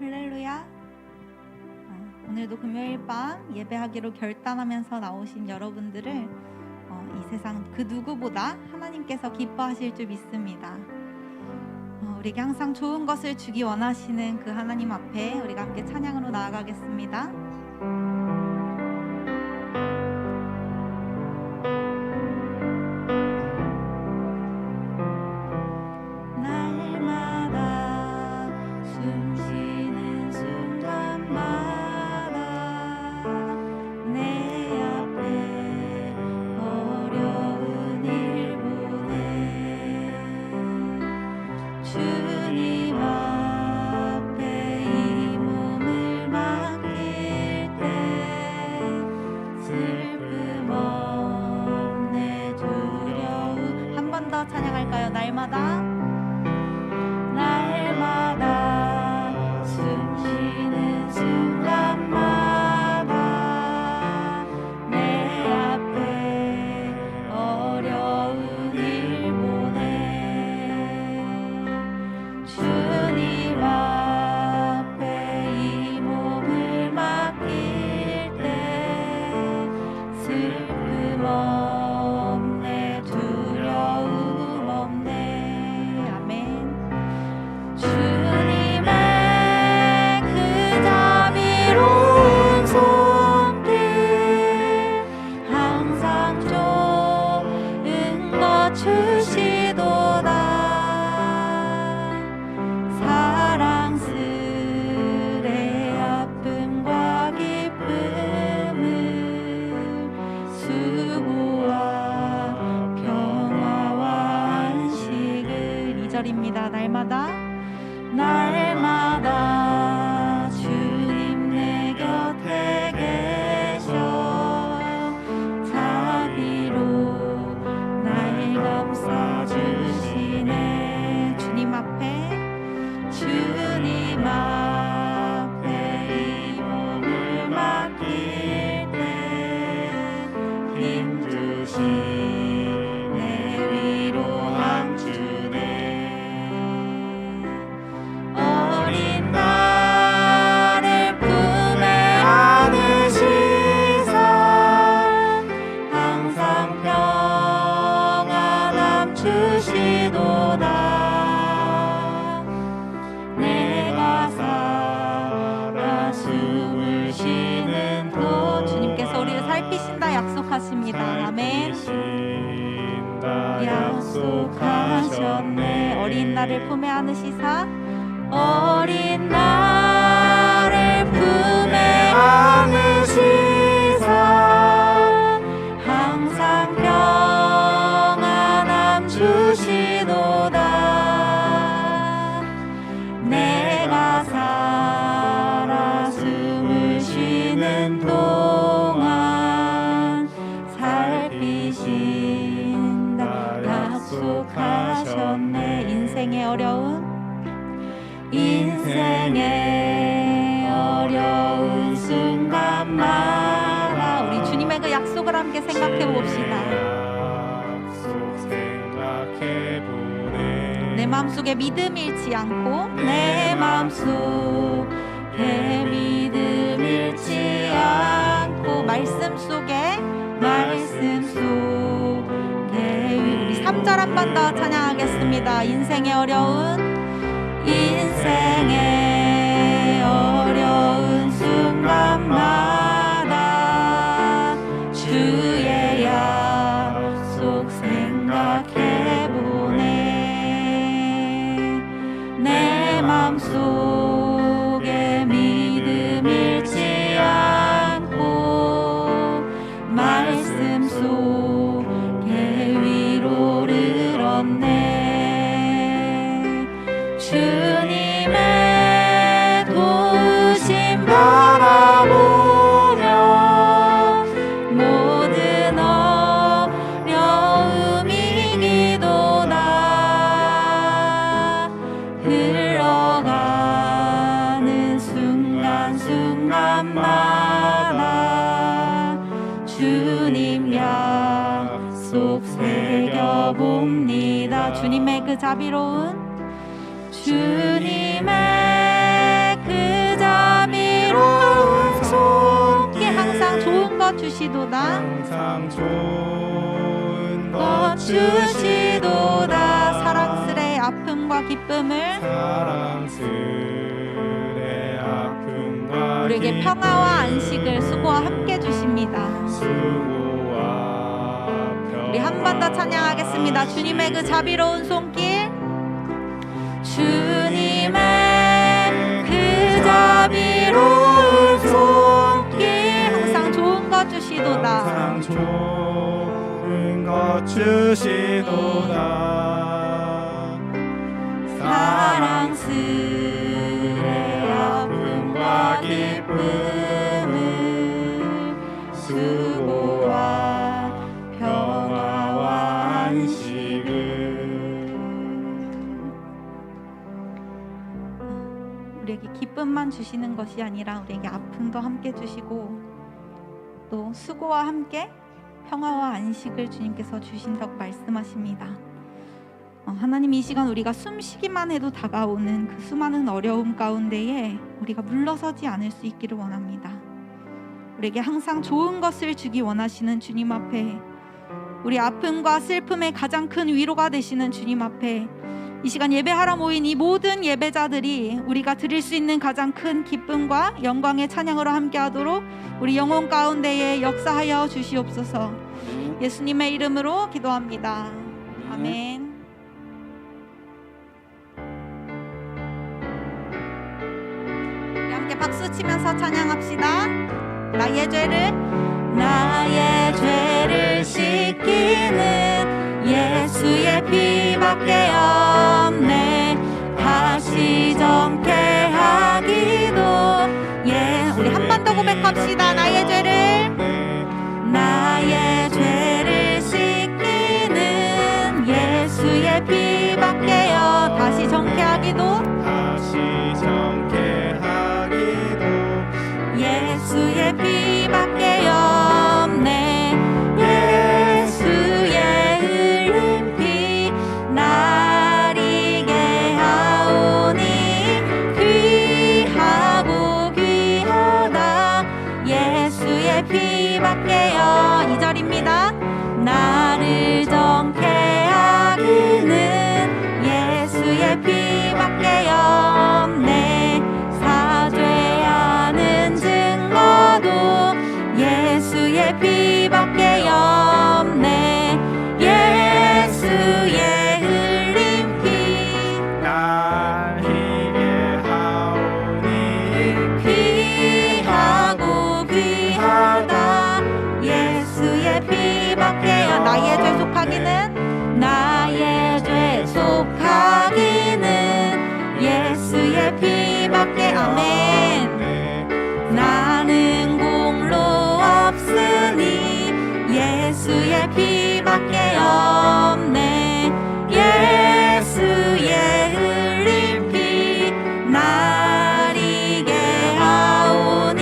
할렐루야. 오늘도 금요일 밤 예배하기로 결단하면서 나오신 여러분들을 이 세상 그 누구보다 하나님께서 기뻐하실 줄 믿습니다. 우리에게 항상 좋은 것을 주기 원하시는 그 하나님 앞에 우리가 함께 찬양으로 나아가겠습니다. 찬양할까요? 날마다 숨쉬는 순간마다 내 앞에 어려운 일 보내 주님 앞에 이 몸을 맡길 때 슬픔 없네 두려움 없네. 아멘. 주님의 그 자비로운 손길 항상 좋은 것 주시도다. 사랑스레 아픔과 기쁨을 수고와 평화와 안식을 2절입니다. 날마다 주님 내 곁에 계셔 자비로 날 감싸주시네. 주님 앞에 이 몸을 맡길 때 힘주시네 위로함 주네. 어린 나를 품에 안으시사 항상 평안함 주시도다. 내가 살아 숨을 쉬는 도 주님께서 우리를 살피신다 약속하십니다. 아멘. 약속하셨네. 어린 나를 품에 안으시사 어린 나를 품에 안으시사 항상 평안함 주시도다. 내가 살아 숨을 쉬는 동안 살피신다 약속하셨네. 인생의 어려운 순간마다 우리 주님의 그 약속을 함께 생각해 봅시다. 내 마음속에 믿음 잃지 않고 내 마음속에 믿음 잃지 않고 말씀 속에 우리 3절 한 번 더 찬양하겠습니다. 인생의 어려운 순간마다 주의 약속 생각해보네. 내 맘속에 믿음 잃지 않고 말씀 속에 위로를 얻네. 주님의 도우심 바라보며 모든 어려움 이기도다. 흘러가는 순간순간마다 주님 약속 새겨봅니다. 주님의 그 자비로운 주님의 그 것 주시도다. 항상 좋은 것 것 주시도다. 사랑스레 아픔과 기쁨을 사랑스레 아픔과 우리에게 평화와 안식을 수고와 함께 주십니다. 우리 한 번 더 찬양하겠습니다. 주님의 그 자비로운 손길, 주님의 그 자비로운 손길, 항상 좋은 것 주시도다. 항상 좋은 것 주시도다. 사랑스레 아픔과 기쁨을 수고와 평화와 안식을. 우리에게 기쁨만 주시는 것이 아니라 우리에게 아픔도 함께 주시고 또 수고와 함께 평화와 안식을 주님께서 주신다고 말씀하십니다. 하나님, 이 시간 우리가 숨쉬기만 해도 다가오는 그 수많은 어려움 가운데에 우리가 물러서지 않을 수 있기를 원합니다. 우리에게 항상 좋은 것을 주기 원하시는 주님 앞에, 우리 아픔과 슬픔의 가장 큰 위로가 되시는 주님 앞에 이 시간 예배하러 모인 이 모든 예배자들이 우리가 드릴 수 있는 가장 큰 기쁨과 영광의 찬양으로 함께하도록 우리 영혼 가운데에 역사하여 주시옵소서. 예수님의 이름으로 기도합니다. 아멘. 우리 함께 박수 치면서 찬양합시다. 나의 죄를 씻기는 예수의 피밖에 없네. 다시 정케하기도. 우리 한 번 더 고백합시다. 나의 죄를 씻기는 예수의 피밖에요. 다시 정케하기도. 예수의 피밖에 없네. 예수의 흘린 피 날 이게 하오니 귀하고 귀하다. 예수의 피밖에요. 2절입니다. 나를 정케 하기는 예수의 피밖에 없네. 사죄하는 증거도 예수의 피밖에 없네. 예수의 흘린 피 날 이게 하오니 귀하고 귀하다. 예수의 피밖에요. 나의 죄 속하기는 예수의 피밖에. 아멘. 나는 공로 없으니 예수의 피밖에 없네. 예수의 흘린 피 날 이게 하오니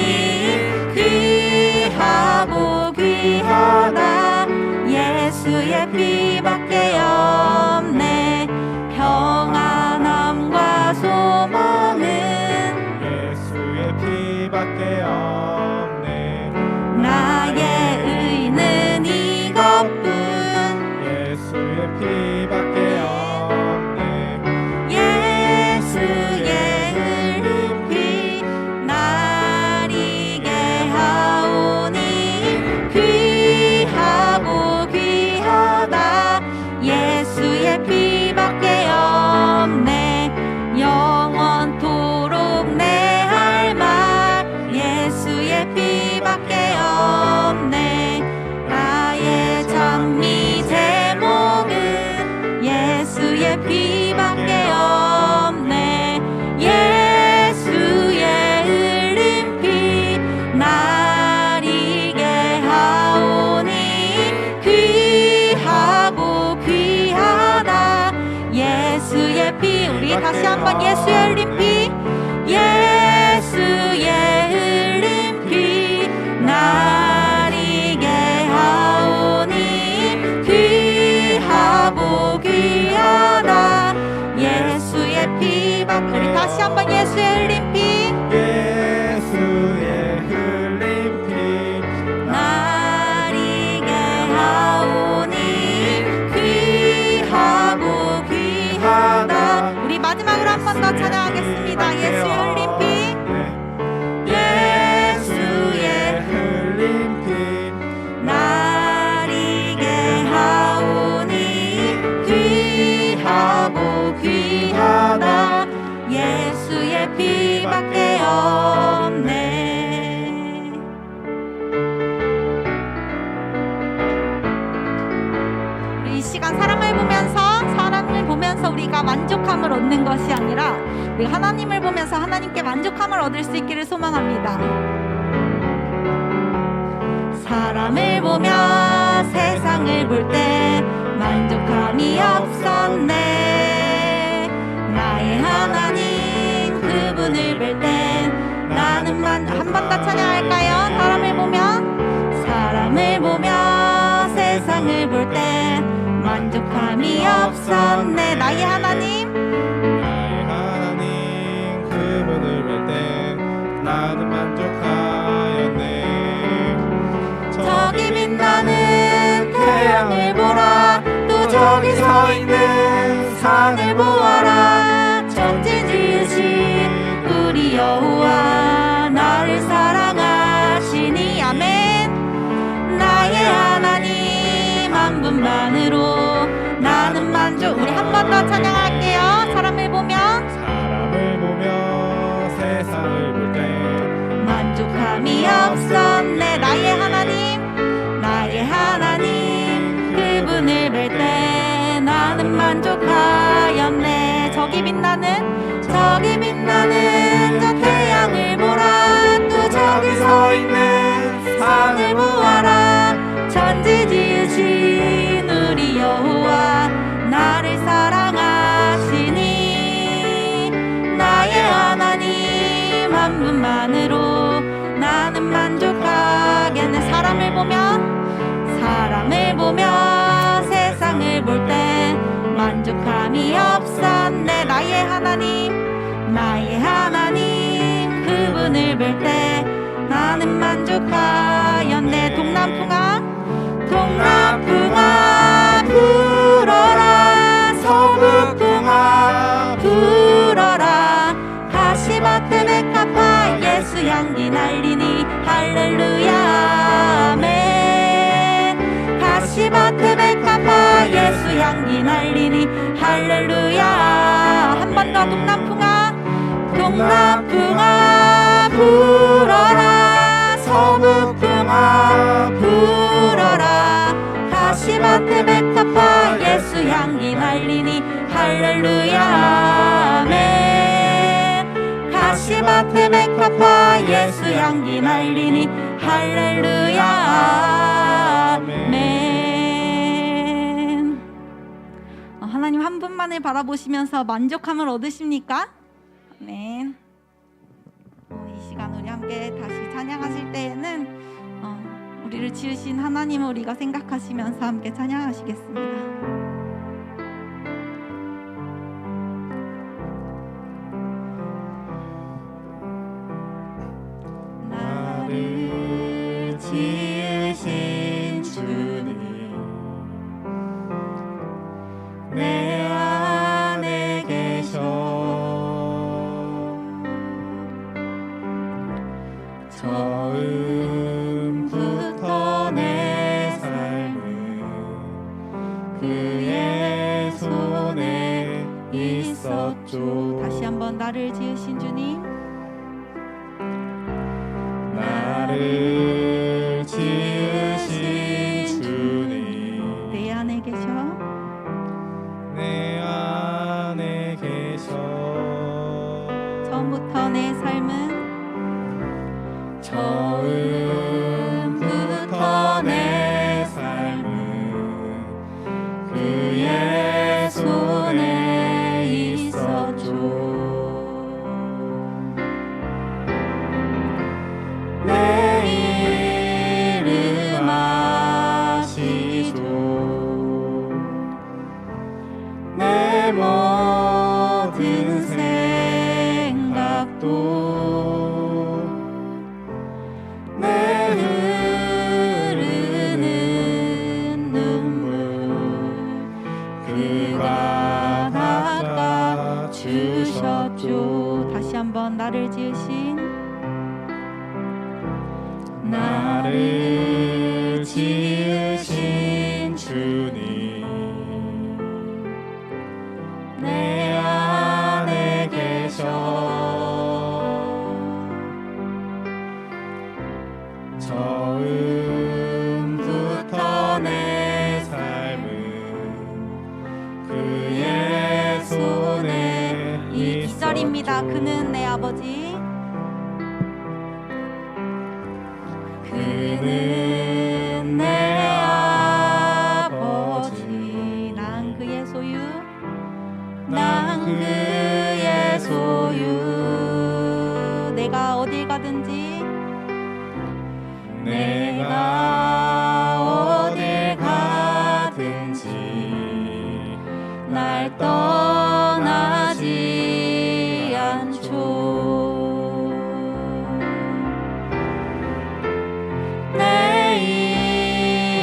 귀하고 귀하다. 예수의 피밖에 없네. 평안함과 소망은 예수의 피밖에 없네. 나의 의는 이것뿐. 예수의 피밖에 없네. 예수의 흘린 피 날 이게 하오니 귀하고 귀하다. 예수의 피밖에 없네. 영원토록 내 할 말 예수의 피밖에 없네. 나의 장미 제목은 예수의 피밖에 없네. 예수의 흘린 피 날 이게 하오니 귀하고 귀하다. 예수의 피. 우리 다시 한번 예수의 흘린 피. 예수의 흘린 피 날 이게 하오니 귀하고 귀하다. 예수의 피밖에. 우리 다시 한번 예수의 흘린 피. 예수의 흘린 피 날 만족함을 얻는 것이 아니라 우리 하나님을 보면서 하나님께 만족함을 얻을 수 있기를 소망합니다. 사람을 보며 세상을 볼 때 만족함이 없었네. 나의 하나님 그분을 볼 때 나는 한 번 더 찬양할까요? 사람을 보며 세상을 볼 때 만족함이 없었네. 나의 하나님 그분을 볼 때 나는 만족하였네. 저기 빛나는 태양을 보라. 또 저기 서 있는 산을 보아라. 천지 지으신 우리 여호와 나를 사랑하시니. 아멘. 나의 하나님 한 분만으로 나는 만족. 우리 한 번 더 찬양할게요. 사람을 보며 세상을 볼 때 만족함이 없었네. 나의 하나님 그분을 볼 때 나는 만족하였네. 저기 빛나는 저 태양을 보라. 또 저기 서 있는 산을 보아라. 천지 지으신 우리 여호와 나를 사랑하시니. 나의 하나님 한 분만으로 나는 만족하겠네. 사람을 보며 세상을 볼 때 만족함이 없었네. 나의 하나님 그분을 볼 때 나는 만족하였네. 동남풍아 불어라. 서북풍아 불어라. 가시밭에 백합화 예수 향기 날리니. 할렐루야 아멘. 가시밭에 백합화 예수 향기 날리니. 할렐루야. 한 번 더. 동남풍아 불어라. 서북풍아 불어라. 가시밭에 백합화 예수 향기 날리니. 할렐루야 아멘. 가시밭에 백합화 예수 향기 날리니. 할렐루야 아멘. 하나님 한 분만을 바라보시면서 만족함을 얻으십니까? 아멘. 이 시간 우리 함께 다시 찬양하실 때에는 우리를 지으신 하나님을 우리가 생각하시면서 함께 찬양하시겠습니다. 나를 지으신 주님 내 안에 계셔. 처음부터 내 삶은 그의 손에 있었죠. 다시 한번. 나를 지으신 주님 나를 지으신 주님 내 안에 계셔. 내 안에 계셔. 처음부터 내 삶은 처음부터 내 삶은 그의 손에 있었죠. 내 이름 아시죠. 내 모든 생각도 내 흐르는 눈물 그가 닦아주셨죠. 다시 한번. 나를 지으신 주님 내 안에 계셔. 처음부터 내 삶은 그의 손에 말입니다. 그는 내 아버지. 그는 내 아버지. 난 그의 소유. 난 그의 소유. 내가 어딜 가든지 내가 어딜 가든지 날 떠나지 않죠. 내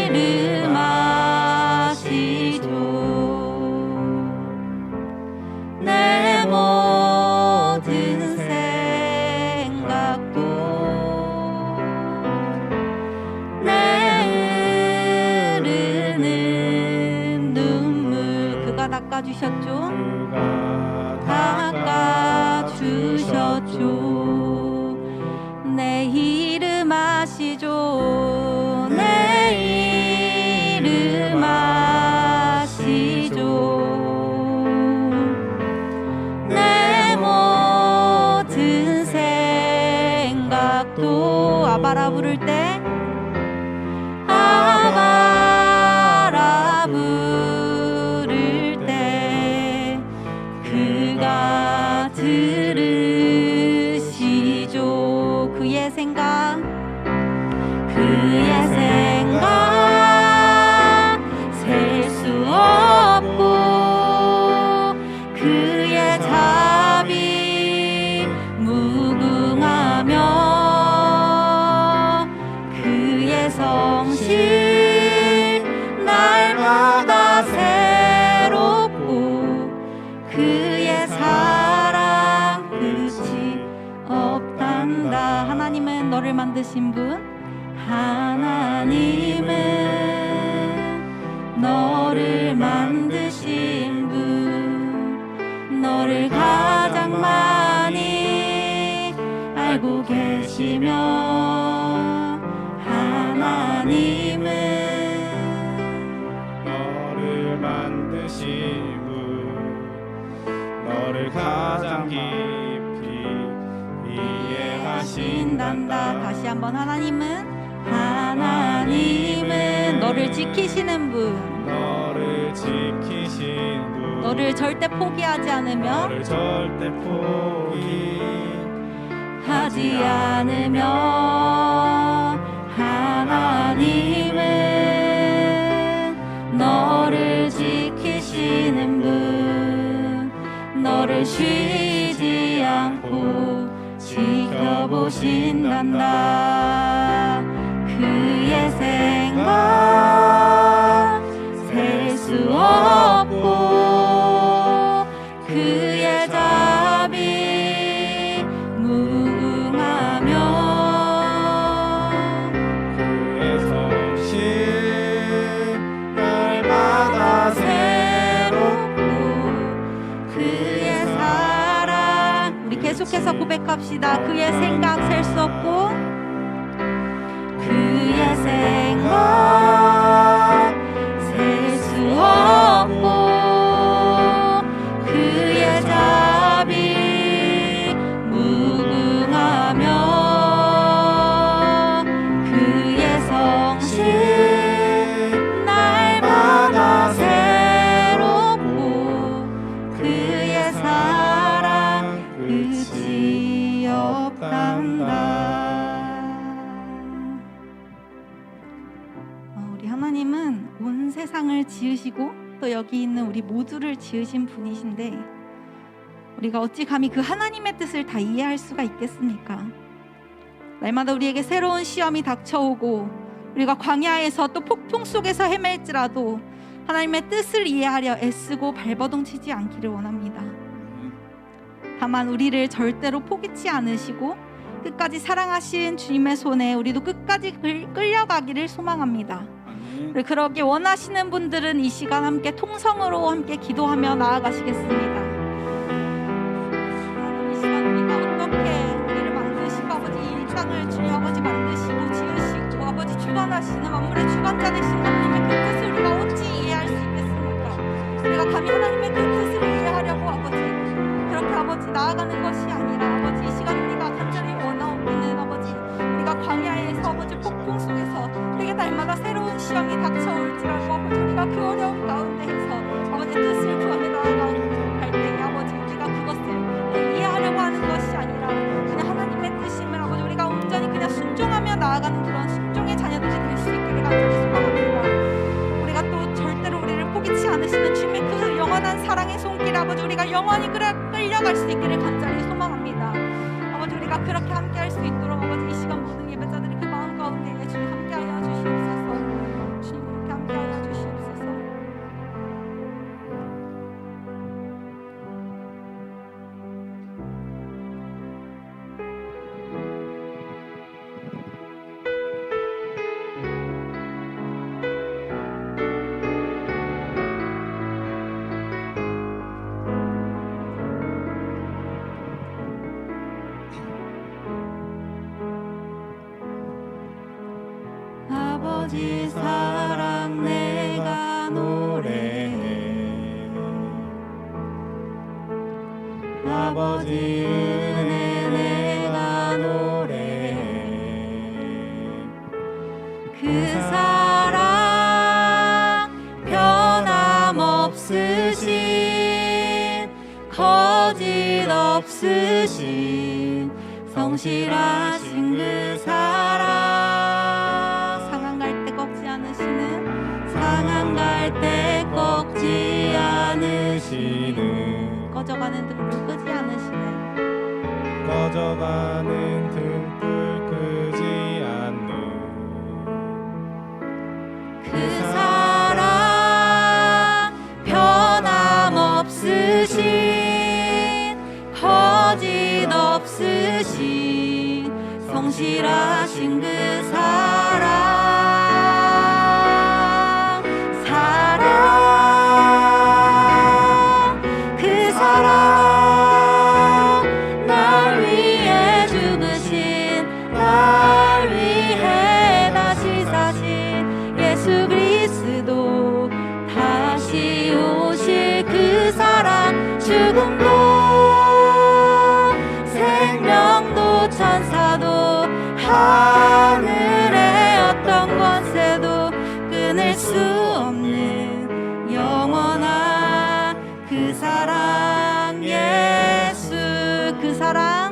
이름 아시죠. 내 모든 생각도 내 흐르는 눈물 그가 닦아주셨죠. 닦아주셨죠. 내 이름 아시죠. 내 이름 아시죠. 내 모든 생각도 아바라 부를 때 아바라 부를 때 그가 들으시죠. 그의 생각 셀 수 없고 그의 자비 무궁하며 그의 성실 날마다 새롭고 그의 사랑 끝이 없단다. 하나님은 너를 만드신 분. 하나님은 너를 만드신 분. 너를 가장 많이 알고 계시며 하나님은 너를 만드신 분 너를 가장 깊이 이해하신단다. 다시 한번 하나님은 너를 지키시는 분. 너를 지키신 분 너를 절대 포기하지 않으며 너를 절대 하지 않으며 하나님은 너를 지키시는 분. 너를 쉬지 않고 지켜보신단다. 그의 생각 셀 수 없고 그의 자비 무궁하며 그의 성실 날마다 새롭고 그의 사랑. 우리 계속해서 고백합시다. 그의 생각 셀 수 없고 그의 생각 셀 수 없고 그의 자비 무궁하며 그의 성실 날마다 새롭고 그의 사랑 끝이 없단다. 우리 하나님은 온 세상을 지으시고 또 여기 있는 우리 모두를 지으신 분이신데 우리가 어찌 감히 그 하나님의 뜻을 다 이해할 수가 있겠습니까? 날마다 우리에게 새로운 시험이 닥쳐오고 우리가 광야에서 또 폭풍 속에서 헤맬지라도 하나님의 뜻을 이해하려 애쓰고 발버둥치지 않기를 원합니다. 다만 우리를 절대로 포기치 않으시고 끝까지 사랑하신 주님의 손에 우리도 끝까지 끌려가기를 소망합니다. 그러기 원하시는 분들은 이 시간 함께 통성으로 함께 기도하며 나아가시겠습니다. 이 시간 우리가 어떻게 우리를 만드시고 아버지 이 땅을 주님 아버지 만드시고 지으시고 아버지 주관하시는 만물의 주관자 되신 하나님의 그 뜻을 우리가 어찌 이해할 수 있겠습니까? 우리가 감히 하나님의 그 뜻을 이해하려고 아버지 그렇게 아버지 나아가는 것이 아니라 아버지 이 시간 우리가 간절히 원하옵기는 아버지 우리가 광야에서 아버지 폭풍 속에서 우리에게 날마다 새로운 시험이 닥쳐올지라도 아버지 우리가 그 어려움 가운데에서 아버지 뜻을 구하며 나아갈 때에 아버지 우리가 그것을 이해하려고 하는 것이 아니라 그냥 하나님의 뜻임을 아버지 우리가 온전히 그냥 순종하며 나아가는 그런 순종의 자녀들이 될 수 있기를 간절히 소망합니다. 우리가 또 절대로 우리를 포기치 않으시는 주님의 그 영원한 사랑의 손길 아버지 우리가 영원히 끌려갈 수 있기를 간절히 소망합니다. 아버지 우리가 그렇게 함께할 수 있도록 아버지 이 시간 모든 예배자들이 그 마음 가운데 주님 함께하여 주시옵소서. 주님 그렇게 함께하여 주시옵소서. 아버지 사랑 내가 노래해 아버지 은혜 내가 노래해 그 사랑 변함없으신 거짓 없으신 성실하신 그 사랑 상한 갈 때 꺾지 않으시는 꺼져가는 등불 끄지 않으시는 꺼져가는 등불 끄지 않는 그 사랑 변함없으신 거짓 없으신 성실하신 그 사랑 날 위해 죽으신 날 위해 다시 사신 예수 그리스도 다시 오실 그 사랑 죽음도 생명도 천사도 하늘의 어떤 권세도 끊을 수 없는 영원한 그 사랑 예수 그 사랑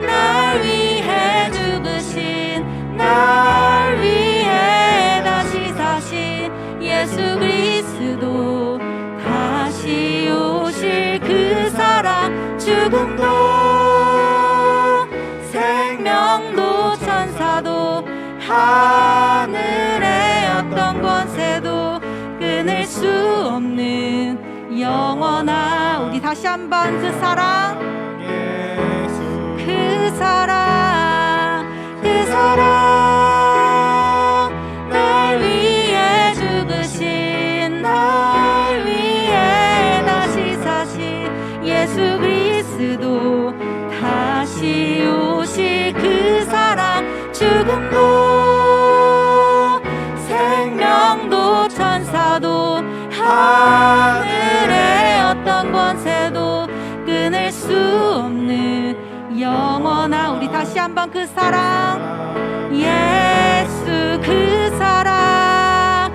날 위해 죽으신 날 위해 다시 사신 예수 그리스도 다시 오실 그 사랑 죽음도 생명도 천사도 하늘의 어떤 권세도 끊을 수 없는 영원한 우리 다시 한번 그 사랑 예수 그 사랑 날 위해 죽으신 날 위해 다시 사신 예수 그리스도 다시 오실 그 사랑 죽음도 생명도 천사도 하늘의 어떤 권세도 끊을 수 없는 영원한 우리 다시 한번 그 사랑 예수 그 사랑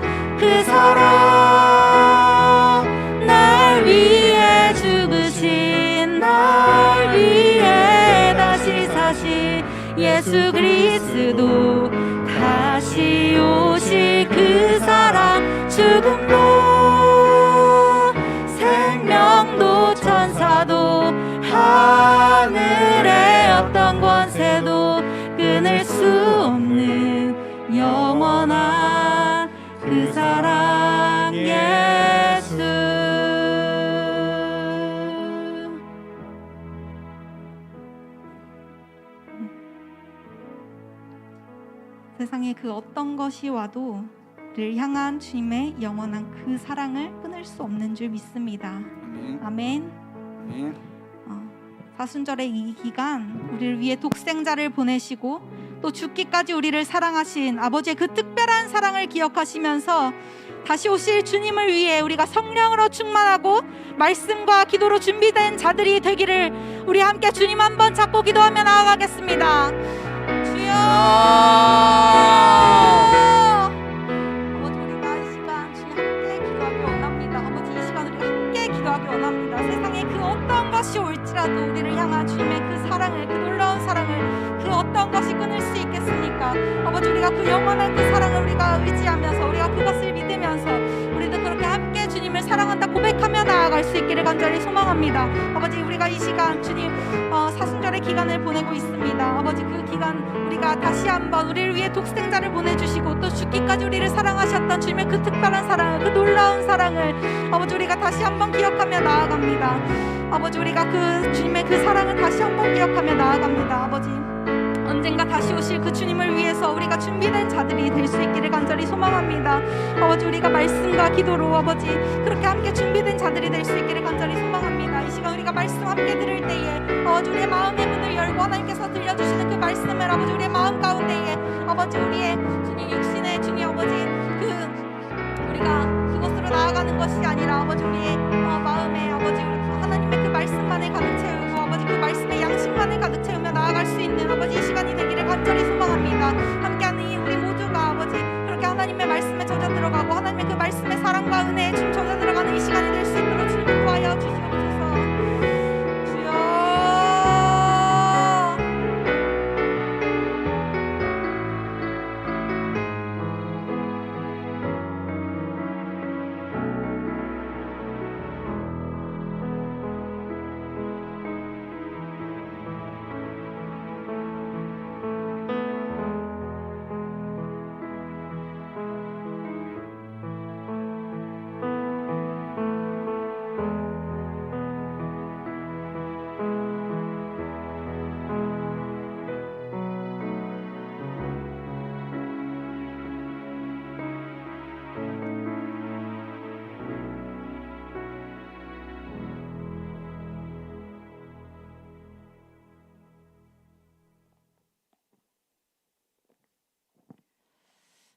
날 위해 죽으신 날 위해 다시 사신 예수 그리스도 다시 오실 그 사랑 죽음도 생명도 천사도 하늘의 어떤 권세도 끊을 수 없는 영원한 그 사랑 예수 세상에 그 어떤 것이 와도 를 향한 주님의 영원한 그 사랑을 끊을 수 없는 줄 믿습니다. 아멘. 사순절의 이 기간 우리를 위해 독생자를 보내시고 또 죽기까지 우리를 사랑하신 아버지의 그 특별한 사랑을 기억하시면서 다시 오실 주님을 위해 우리가 성령으로 충만하고 말씀과 기도로 준비된 자들이 되기를 우리 함께 주님 한번 잡고 기도하며 나아가겠습니다. 주여, 아버지 우리가 이 시간 주님 함께 기도하기 원합니다. 아버지 이 시간 우리가 함께 기도하기 원합니다. 세상에 그 어떤 것이 올지라도 우리를 향한 주님의 그 사랑을, 그 놀라운 사랑을, 그 어떤 것이 끊을 수 있겠습니까? 아버지 우리가 그 영원한 그 사랑을 우리가 의지하면서 우리가 그것을 믿으면서 우리도 그렇게 함께 주님을 사랑한다 고백하며 나아갈 수 있기를 간절히 소망합니다. 아버지 우리가 이 시간 주님 사순절의 기간을 보내고 있습니다. 아버지 그 기간 우리가 다시 한번 우리를 위해 독생자를 보내주시고 또 죽기까지 우리를 사랑하셨던 주님의 그 특별한 사랑을, 그 놀라운 사랑을 아버지 우리가 다시 한번 기억하며 나아갑니다. 아버지 우리가 그 주님의 그 사랑을 다시 한번 기억하며 나아갑니다. 아버지 언젠가 다시 오실 그 주님을 위해서 우리가 준비된 자들이 될 수 있기를 간절히 소망합니다. 아버지 우리가 말씀과 기도로 아버지 그렇게 함께 준비된 자들이 될 수 있기를 간절히 소망합니다. 이 시간 우리가 말씀 함께 들을 때에 아버지 우리의 마음의 문을 열고 하나님께서 들려주시는 그 말씀을 아버지 우리의 마음 가운데에 아버지 우리의 주님 육신의 주님 아버지 우리가 그것으로 나아가는 것이 아니라 아버지 우리의 마음에 아버지 하나님의 그 말씀만을 가득 채우고 아버지 그 말씀의 양식만을 가득 채우며 나아갈 수 있는 아버지 이 시간이 되기를 간절히 소망합니다. 함께하는 이 우리 모두가 아버지 그렇게 하나님의 말씀에 젖어 들어가고 하나님의 그 말씀의 사랑과 은혜에 춤 젖어 들어가는 이 시간이 될 수 있도록 주님 도와여 주시옵소서. 주여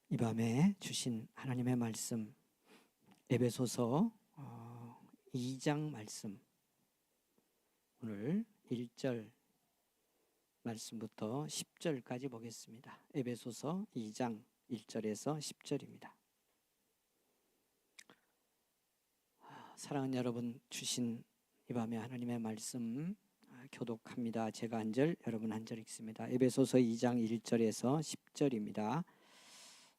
이 밤에 주신 하나님의 말씀 에베소서 2장 말씀, 오늘 1절 말씀부터 10절까지 보겠습니다. 에베소서 2장 1절에서 10절입니다. 사랑하는 여러분, 주신 이 밤에 하나님의 말씀 교독합니다. 제가 한 절, 여러분 한 절 읽습니다. 에베소서 2장 1절에서 10절입니다.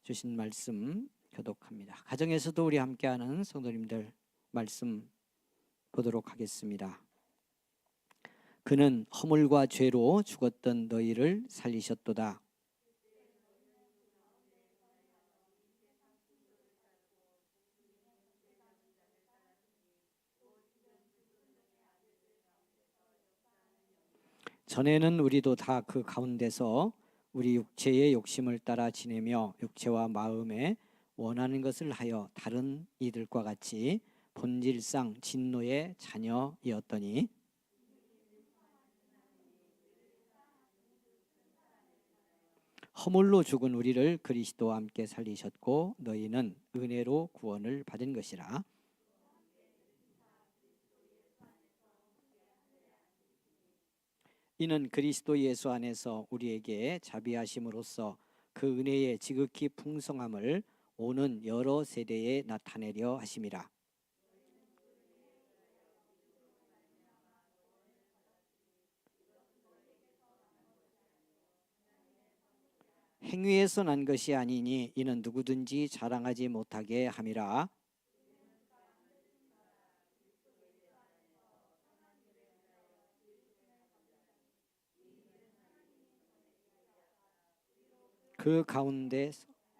주신 말씀 교독합니다. 가정에서도 우리 함께하는 성도님들 말씀 보도록 하겠습니다. 그는 허물과 죄로 죽었던 너희를 살리셨도다. 전에는 우리도 다 그 가운데서 우리 육체의 욕심을 따라 지내며 육체와 마음에 원하는 것을 하여 다른 이들과 같이 본질상 진노의 자녀이었더니 허물로 죽은 우리를 그리스도와 함께 살리셨고 너희는 은혜로 구원을 받은 것이라. 이는 그리스도 예수 안에서 우리에게 자비하심으로써 그 은혜의 지극히 풍성함을 오는 여러 세대에 나타내려 하심이라. 행위에서 난 것이 아니니 이는 누구든지 자랑하지 못하게 함이라. 그 가운데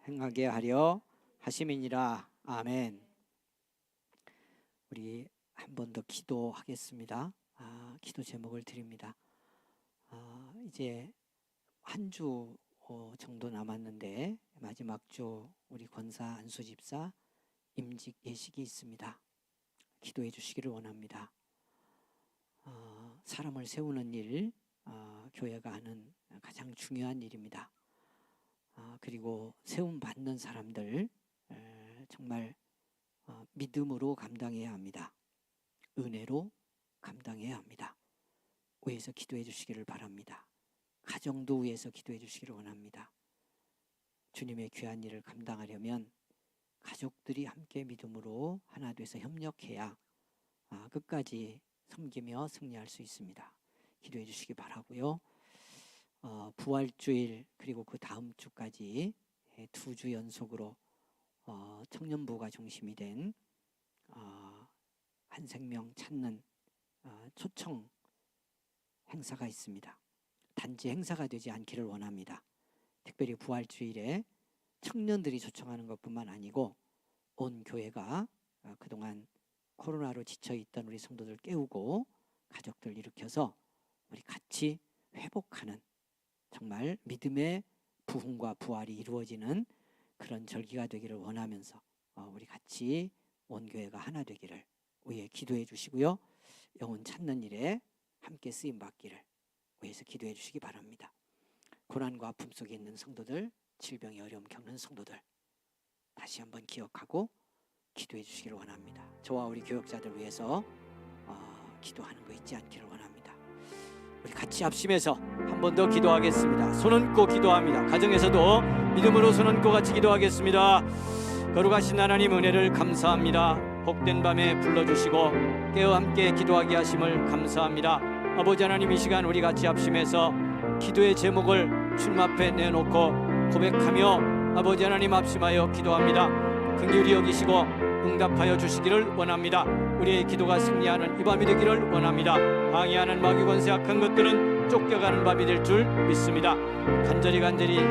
행하게 하려 하심이니라. 아멘. 우리 한 번 더 기도하겠습니다. 기도 제목을 드립니다. 이제 한 주 정도 남았는데 마지막 주 우리 권사 안수 집사 임직 예식이 있습니다. 기도해 주시기를 원합니다. 사람을 세우는 일, 교회가 하는 가장 중요한 일입니다. 그리고 세움 받는 사람들 정말 믿음으로 감당해야 합니다. 은혜로 감당해야 합니다. 위에서 기도해 주시기를 바랍니다. 가정도 위에서 기도해 주시기를 원합니다. 주님의 귀한 일을 감당하려면 가족들이 함께 믿음으로 하나 돼서 협력해야 끝까지 섬기며 승리할 수 있습니다. 기도해 주시기 바라고요. 부활주일 그리고 그 다음 주까지 2주 연속으로 청년부가 중심이 된 한 생명 찾는 초청 행사가 있습니다. 단지 행사가 되지 않기를 원합니다. 특별히 부활주일에 청년들이 초청하는 것뿐만 아니고 온 교회가 그동안 코로나로 지쳐있던 우리 성도들 깨우고 가족들 일으켜서 우리 같이 회복하는 정말 믿음의 부흥과 부활이 이루어지는 그런 절기가 되기를 원하면서 우리 같이 온 교회가 하나 되기를 위해 기도해 주시고요. 영혼 찾는 일에 함께 쓰임 받기를 위해서 기도해 주시기 바랍니다. 고난과 아픔 속에 있는 성도들, 질병의 어려움 겪는 성도들 다시 한번 기억하고 기도해 주시기를 원합니다. 저와 우리 교역자들 위해서 기도하는 거 잊지 않기를 원합니다. 우리 같이 합심해서 한 번 더 기도하겠습니다. 손 얹고 기도합니다. 가정에서도 믿음으로 손 얹고 같이 기도하겠습니다. 거룩하신 하나님 은혜를 감사합니다. 복된 밤에 불러주시고 깨어 함께 기도하게 하심을 감사합니다. 아버지 하나님, 이 시간 우리 같이 합심해서 기도의 제목을 주님 앞에 내놓고 고백하며 아버지 하나님 합심하여 기도합니다. 긍휼히 여기시고 응답하여 주시기를 원합니다. 우리의 기도가 승리하는 이 밤이 되기를 원합니다. 방해하는 마귀 권세 악한 것들은 쫓겨가는 밤이 될 줄 믿습니다. 간절히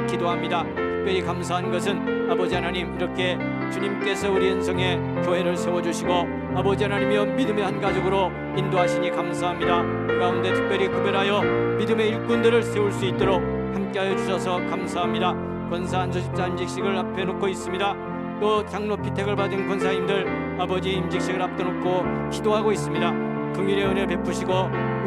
기도합니다. 특별히 감사한 것은 아버지 하나님, 이렇게 주님께서 우리 인생에 교회를 세워주시고 아버지 하나님이여 믿음의 한 가족으로 인도하시니 감사합니다. 그 가운데 특별히 구별하여 믿음의 일꾼들을 세울 수 있도록 함께하여 주셔서 감사합니다. 권사한 조십자 임직식을 앞에 놓고 있습니다. 또 장로 피택을 받은 권사님들 아버지 임직식을 앞둬놓고 기도하고 있습니다. 긍휼의 은혜 베푸시고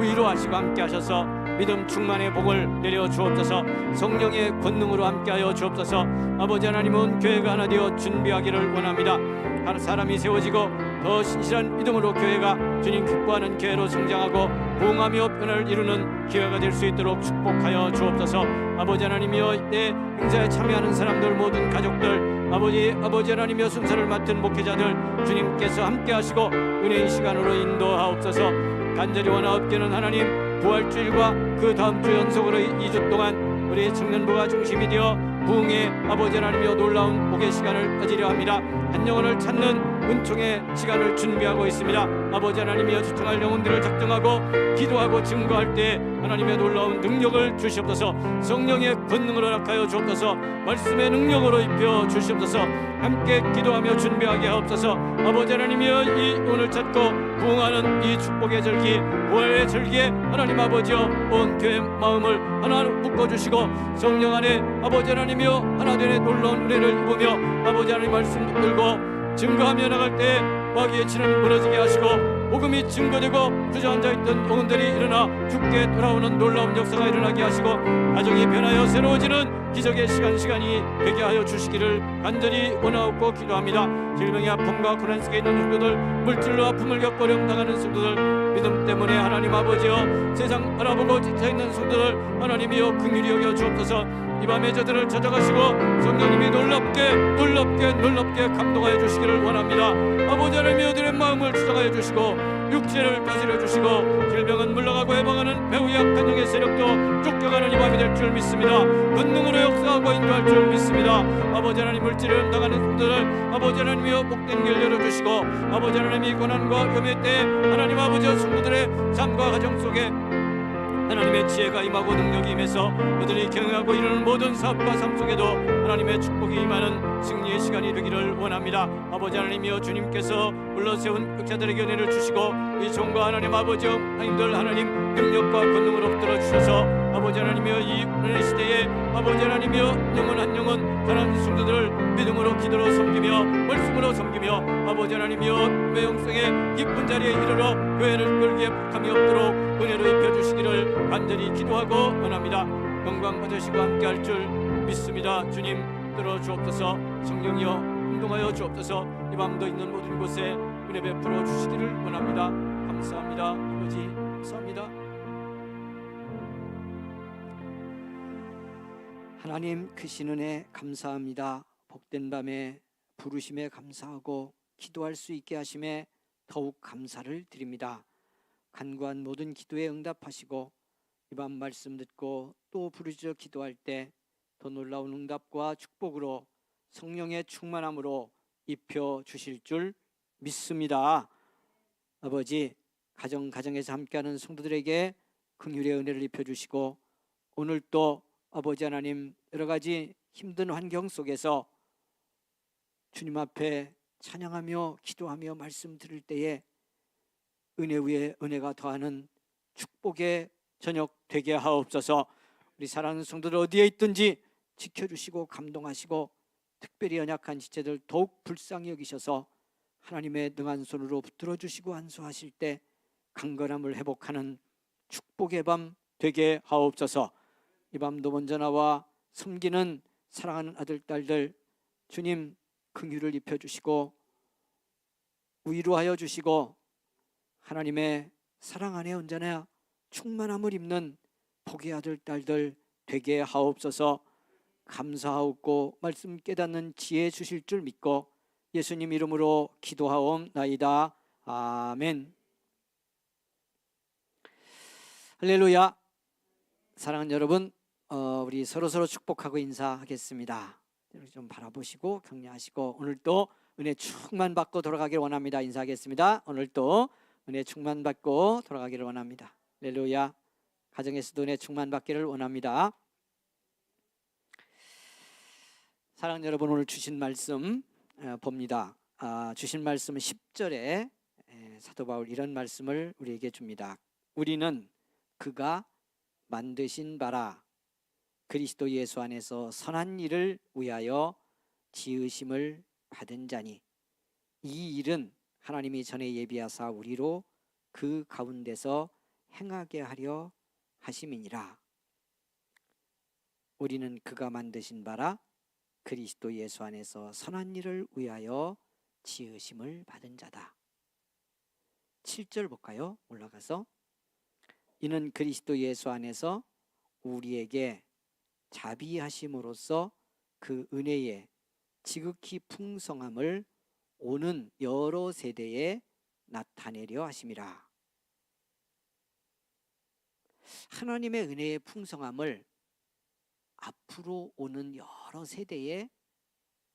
위로하시고 함께하셔서 믿음 충만의 복을 내려 주옵소서. 성령의 권능으로 함께하여 주옵소서. 아버지 하나님은 교회가 하나 되어 준비하기를 원합니다. 한 사람이 세워지고 더 신실한 믿음으로 교회가 주님 기뻐하는 교회로 성장하고 부흥하며 변화를 이루는 기회가 될 수 있도록 축복하여 주옵소서. 아버지 하나님이여, 이때 행사에 참여하는 사람들, 모든 가족들, 아버지 하나님이여, 순서를 맡은 목회자들 주님께서 함께하시고 은혜의 시간으로 인도하옵소서. 간절히 원하옵기는 하나님, 부활주일과 그 다음 주 연속으로 2주 동안 우리 청년부가 중심이 되어 부흥의 아버지 하나님이여 놀라운 복의 시간을 가지려 합니다. 한 영혼을 찾는 은총의 시간을 준비하고 있습니다. 아버지 하나님이여, 초청할 영혼들을 작정하고 기도하고 증거할 때 하나님의 놀라운 능력을 주시옵소서. 성령의 권능으로 허락하여 주옵소서. 말씀의 능력으로 입혀 주시옵소서. 함께 기도하며 준비하게 하옵소서. 아버지 하나님이여, 이 오늘 찾고 부흥하는 이 축복의 절기, 부활의 절기에 하나님 아버지여, 온 교회 마음을 하나 묶어주시고 성령 안에 아버지 하나님이여 하나 되는 놀라운 은혜를 입으며 아버지 하나님 말씀 붙들고 증거하며 나갈 때 마귀의 치는 무너지게 하시고 복음이 증거되고 주저앉아 있던 영혼들이 일어나 죽게 돌아오는 놀라운 역사가 일어나게 하시고 가정이 변하여 새로워지는 기적의 시간이 되게 하여 주시기를 간절히 원하옵고 기도합니다. 질병의 아픔과 고난 속에 있는 성도들, 물질로 아픔을 겪고 어려움당하는 성도들, 믿음 때문에 하나님 아버지여 세상 알아보고 지쳐있는 성도들 하나님이여 긍휼히 여겨 주옵소서. 이 밤에 저들을 찾아가시고 성령님이 놀랍게 감동하여 주시기를 원합니다. 아버지 하나님이여, 그들의 마음을 주장하여 주시고 육체를 다스려 주시고 질병은 물러가고 해방하는 매우 약한 영의 세력도 쫓겨가는 이 밤이 될 줄 믿습니다. 권능으로 역사하고 인도할 줄 믿습니다. 아버지 하나님, 물질을 응당하는 성도들 아버지 하나님이여 복된 길 열어주시고 아버지 하나님이 고난과 위험의 때에 하나님 아버지여 성도들의 삶과 가정 속에 하나님의 지혜가 임하고 능력이 임해서 그들이 경영하고 이루는 모든 사업과 삶 속에도 하나님의 축복이 임하는 승리의 시간이 되기를 원합니다. 아버지 하나님이여, 주님께서 불러세운 역자들에게 은혜를 주시고 이 종과 하나님 아버지 하나님들 하나님 능력과 권능으로 붙들어 주셔서 아버지 하나님이여, 이 은혜 시대에 아버지 하나님이여 영혼 한 영혼 하나님 성도들을 믿음으로 기도로 섬기며 말씀으로 섬기며 아버지 하나님이여 매형성의 깊은 자리에 이르러 교회를 끌기에 북함이 없도록 은혜로 입혀주시기를 간절히 기도하고 원합니다. 영광 받으시고 함께할 줄 믿습니다. 주님 들어 주옵소서. 성령이여 감동하여 주옵소서. 이 밤도 있는 모든 곳에 은혜 베풀어 주시기를 원합니다. 감사합니다. 아버지 감사합니다. 하나님 크신 은혜 감사합니다. 복된 밤에 부르심에 감사하고 기도할 수 있게 하심에 더욱 감사를 드립니다. 간구한 모든 기도에 응답하시고 이 밤 말씀 듣고 또 부르짖어 기도할 때 더 놀라운 응답과 축복으로 성령의 충만함으로 입혀 주실 줄 믿습니다. 아버지, 가정에서 함께하는 성도들에게 긍휼의 은혜를 입혀 주시고 오늘 또 아버지 하나님 여러 가지 힘든 환경 속에서 주님 앞에 찬양하며 기도하며 말씀 들을 때에 은혜 위에 은혜가 더하는 축복의 저녁 되게 하옵소서. 우리 사랑하는 성도들 어디에 있든지 지켜주시고 감동하시고 특별히 연약한 지체들 더욱 불쌍히 여기셔서 하나님의 능한 손으로 붙들어 주시고 안수하실 때 강건함을 회복하는 축복의 밤 되게 하옵소서. 이 밤도 먼저 나와 섬기는 사랑하는 아들 딸들 주님 긍휼을 입혀 주시고 위로하여 주시고 하나님의 사랑 안에 언제나 충만함을 입는 복의 아들 딸들 되게 하옵소서. 감사하옵고 말씀 깨닫는 지혜 주실 줄 믿고 예수님 이름으로 기도하옵나이다. 아멘. 할렐루야. 사랑하는 여러분, 우리 서로 축복하고 인사하겠습니다. 좀 바라보시고 격려하시고 오늘도 은혜 충만 받고 돌아가기를 원합니다. 인사하겠습니다. 오늘도 은혜 충만 받고 돌아가기를 원합니다. 할렐루야. 가정에서도 은혜 충만 받기를 원합니다. 사랑하는 여러분, 오늘 주신 말씀 봅니다. 주신 말씀은 10절에 사도 바울 이런 말씀을 우리에게 줍니다. 우리는 그가 만드신 바라 그리스도 예수 안에서 선한 일을 위하여 지으심을 받은 자니 이 일은 하나님이 전에 예비하사 우리로 그 가운데서 행하게 하려 하심이니라. 우리는 그가 만드신 바라 그리스도 예수 안에서 선한 일을 위하여 지으심을 받은 자다. 7절 볼까요? 올라가서 이는 그리스도 예수 안에서 우리에게 자비하심으로써 그 은혜의 지극히 풍성함을 오는 여러 세대에 나타내려 하심이라. 하나님의 은혜의 풍성함을 앞으로 오는 여러 세대에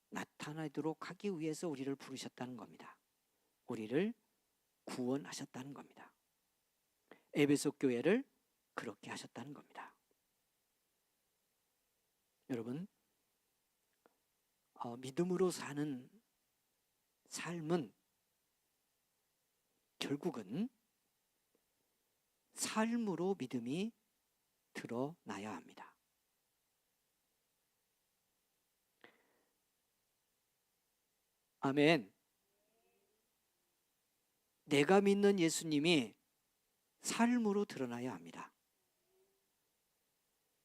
나타나도록 하기 위해서 우리를 부르셨다는 겁니다. 우리를 구원하셨다는 겁니다. 에베소 교회를 그렇게 하셨다는 겁니다. 여러분, 믿음으로 사는 삶은 결국은 삶으로 믿음이 드러나야 합니다. 아멘. 내가 믿는 예수님이 삶으로 드러나야 합니다.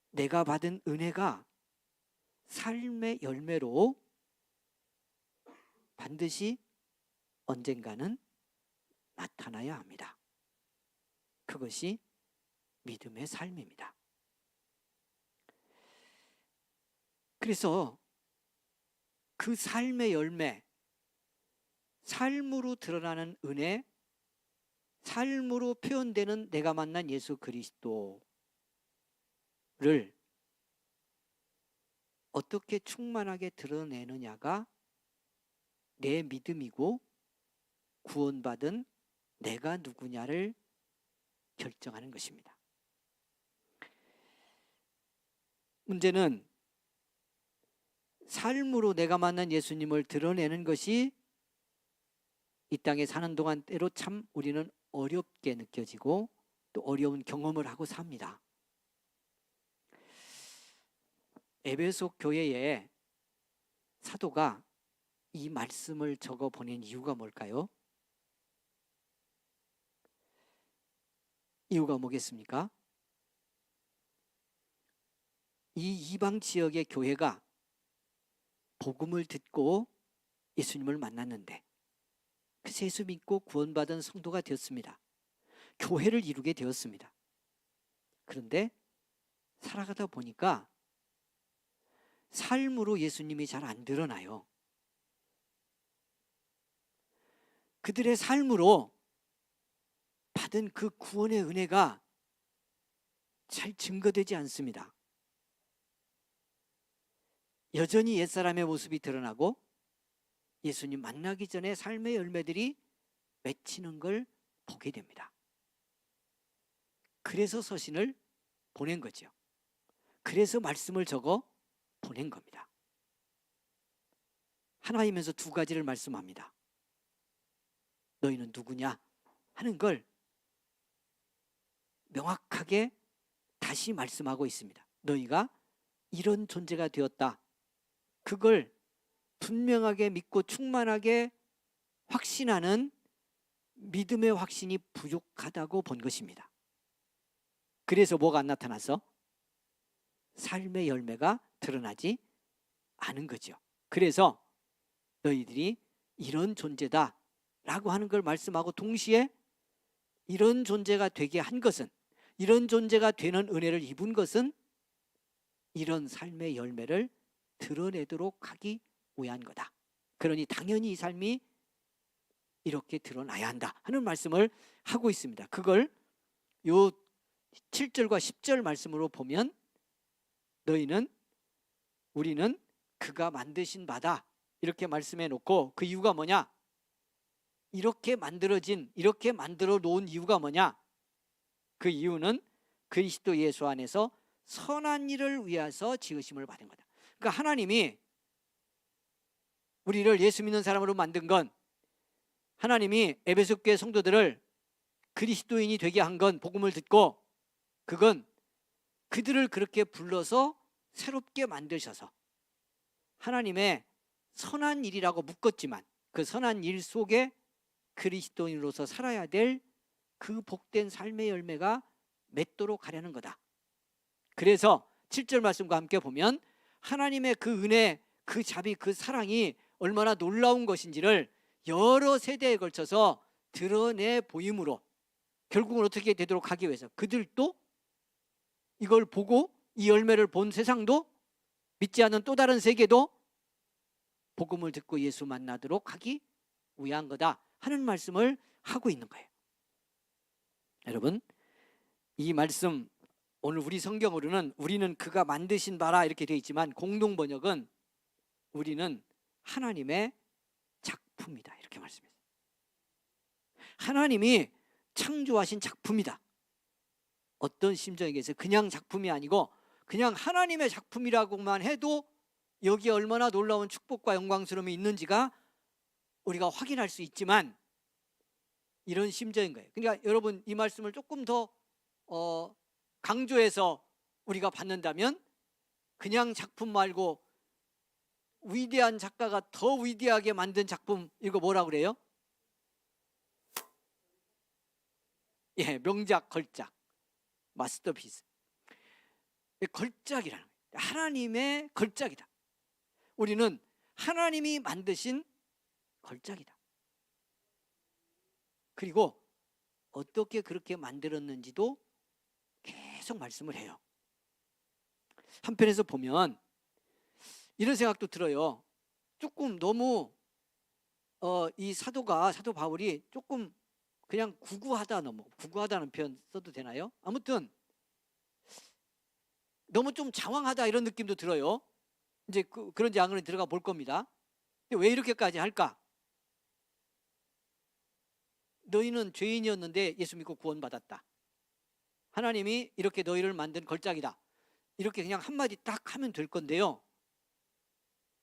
내가 받은 은혜가 삶의 열매로 반드시 언젠가는 나타나야 합니다. 그것이 믿음의 삶입니다. 그래서 그 삶의 열매, 삶으로 드러나는 은혜, 삶으로 표현되는 내가 만난 예수 그리스도를 어떻게 충만하게 드러내느냐가 내 믿음이고 구원받은 내가 누구냐를 결정하는 것입니다. 문제는 삶으로 내가 만난 예수님을 드러내는 것이 이 땅에 사는 동안 때로 참 우리는 어렵게 느껴지고 또 어려운 경험을 하고 삽니다. 에베소 교회에 사도가 이 말씀을 적어 보낸 이유가 뭘까요? 이유가 뭐겠습니까? 이 이방 지역의 교회가 복음을 듣고 예수님을 만났는데 그래서 예수 믿고 구원받은 성도가 되었습니다. 교회를 이루게 되었습니다. 그런데 살아가다 보니까 삶으로 예수님이 잘 안 드러나요. 그들의 삶으로 받은 그 구원의 은혜가 잘 증거되지 않습니다. 여전히 옛사람의 모습이 드러나고 예수님 만나기 전에 삶의 열매들이 맺히는 걸 보게 됩니다. 그래서 서신을 보낸 거죠. 그래서 말씀을 적어 보낸 겁니다. 하나님에서 두 가지를 말씀합니다. 너희는 누구냐 하는 걸 명확하게 다시 말씀하고 있습니다. 너희가 이런 존재가 되었다. 그걸 분명하게 믿고 충만하게 확신하는 믿음의 확신이 부족하다고 본 것입니다. 그래서 뭐가 안 나타나서 삶의 열매가 드러나지 않은 거죠. 그래서 너희들이 이런 존재다 라고 하는 걸 말씀하고 동시에 이런 존재가 되게 한 것은, 이런 존재가 되는 은혜를 입은 것은 이런 삶의 열매를 드러내도록 하기 위한 거다. 그러니 당연히 이 삶이 이렇게 드러나야 한다 하는 말씀을 하고 있습니다. 그걸 요 7절과 10절 말씀으로 보면 우리는 그가 만드신 바다 이렇게 말씀해 놓고, 그 이유가 뭐냐? 이렇게 만들어 놓은 이유가 뭐냐? 그 이유는 그리스도 예수 안에서 선한 일을 위해서 지으심을 받은 거다. 그러니까 하나님이 우리를 예수 믿는 사람으로 만든 건, 하나님이 에베소 교회 성도들을 그리스도인이 되게 한 건, 복음을 듣고 그건 그들을 그렇게 불러서 새롭게 만드셔서 하나님의 선한 일이라고 묶었지만 그 선한 일 속에 그리스도인으로서 살아야 될 그 복된 삶의 열매가 맺도록 하려는 거다. 그래서 7절 말씀과 함께 보면 하나님의 그 은혜, 그 자비, 그 사랑이 얼마나 놀라운 것인지를 여러 세대에 걸쳐서 드러내 보임으로 결국은 어떻게 되도록 하기 위해서 그들도 이걸 보고 이 열매를 본 세상도, 믿지 않는 또 다른 세계도 복음을 듣고 예수 만나도록 하기 위한 거다 하는 말씀을 하고 있는 거예요. 여러분, 이 말씀 오늘 우리 성경으로는 우리는 그가 만드신 바라 이렇게 되어 있지만 공동 번역은 우리는 하나님의 작품이다 이렇게 말씀했어요. 하나님이 창조하신 작품이다. 어떤 심정에게서 그냥 작품이 아니고 그냥 하나님의 작품이라고만 해도 여기에 얼마나 놀라운 축복과 영광스러움이 있는지가 우리가 확인할 수 있지만 이런 심정인 거예요. 그러니까 여러분, 이 말씀을 조금 더 강조해서 우리가 받는다면 그냥 작품 말고 위대한 작가가 더 위대하게 만든 작품, 이거 뭐라고 그래요? 예, 명작, 걸작, 마스터피스. 걸작이라는 거예요. 하나님의 걸작이다. 우리는 하나님이 만드신 걸작이다. 그리고 어떻게 그렇게 만들었는지도 계속 말씀을 해요. 한편에서 보면 이런 생각도 들어요. 조금 너무 이 사도 바울이 조금 그냥 구구하다는 표현 써도 되나요? 아무튼 너무 좀 장황하다 이런 느낌도 들어요. 이제 그런지 안 그런지 들어가 볼 겁니다. 근데 왜 이렇게까지 할까? 너희는 죄인이었는데 예수 믿고 구원받았다. 하나님이 이렇게 너희를 만든 걸작이다. 이렇게 그냥 한마디 딱 하면 될 건데요.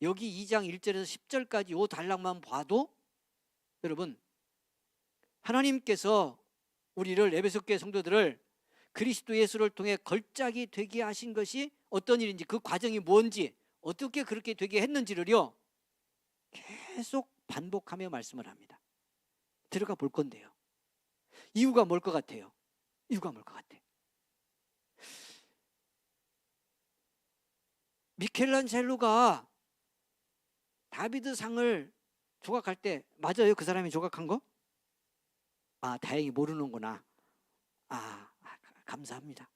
여기 2장 1절에서 10절까지 요 단락만 봐도 여러분, 하나님께서 우리를, 에베소 교회 성도들을 그리스도 예수를 통해 걸작이 되게 하신 것이 어떤 일인지, 그 과정이 뭔지, 어떻게 그렇게 되게 했는지를요 계속 반복하며 말씀을 합니다. 들어가 볼 건데요. 이유가 뭘 것 같아요? 이유가 뭘 것 같아요? 미켈란젤로가 다비드상을 조각할 때 맞아요? 그 사람이 조각한 거? 아, 다행히 모르는구나. 감사합니다.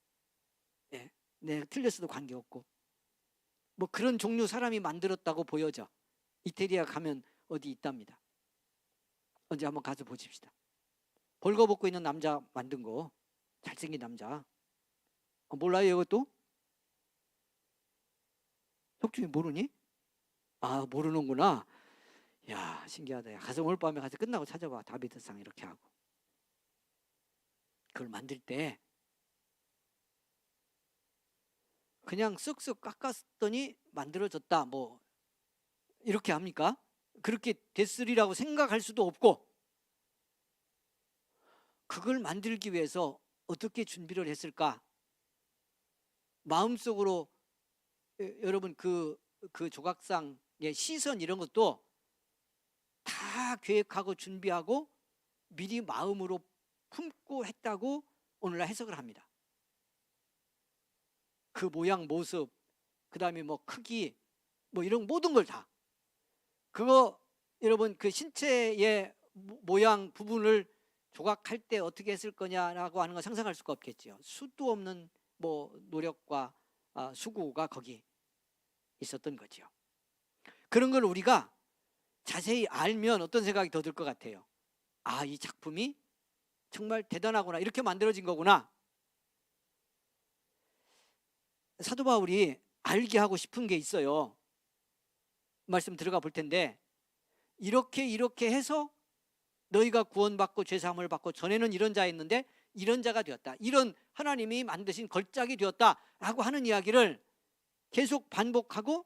예, 내가 틀렸어도 관계없고. 뭐 그런 종류 사람이 만들었다고 보여져. 이태리에 가면 어디 있답니다. 언제 한번 가서 보십시다. 벌거벗고 있는 남자 만든 거. 잘생긴 남자. 몰라요 이것도? 속중이 모르니? 모르는구나. 야, 신기하다. 야, 가서 오늘 밤에 가서 끝나고 찾아봐. 다비드상 이렇게 하고. 그걸 만들 때 그냥 쓱쓱 깎았더니 만들어졌다. 뭐 이렇게 합니까? 그렇게 됐으리라고 생각할 수도 없고, 그걸 만들기 위해서 어떻게 준비를 했을까? 마음속으로 여러분 그 조각상의 시선 이런 것도 다 계획하고 준비하고 미리 마음으로 품고 했다고 오늘날 해석을 합니다. 그 모양 모습, 그 다음에 뭐 크기, 뭐 이런 모든 걸 다. 그거 여러분 그 신체의 모양 부분을 조각할 때 어떻게 했을 거냐라고 하는 거 상상할 수가 없겠죠. 수도 없는 뭐 노력과 수고가 거기 있었던 거죠. 그런 걸 우리가 자세히 알면 어떤 생각이 더 들 것 같아요? 이 작품이 정말 대단하구나. 이렇게 만들어진 거구나. 사도 바울이 알게 하고 싶은 게 있어요. 말씀 들어가 볼 텐데, 이렇게 해서 너희가 구원받고 죄사함을 받고 전에는 이런 자였는데 이런 자가 되었다. 이런 하나님이 만드신 걸작이 되었다라고 하는 이야기를 계속 반복하고,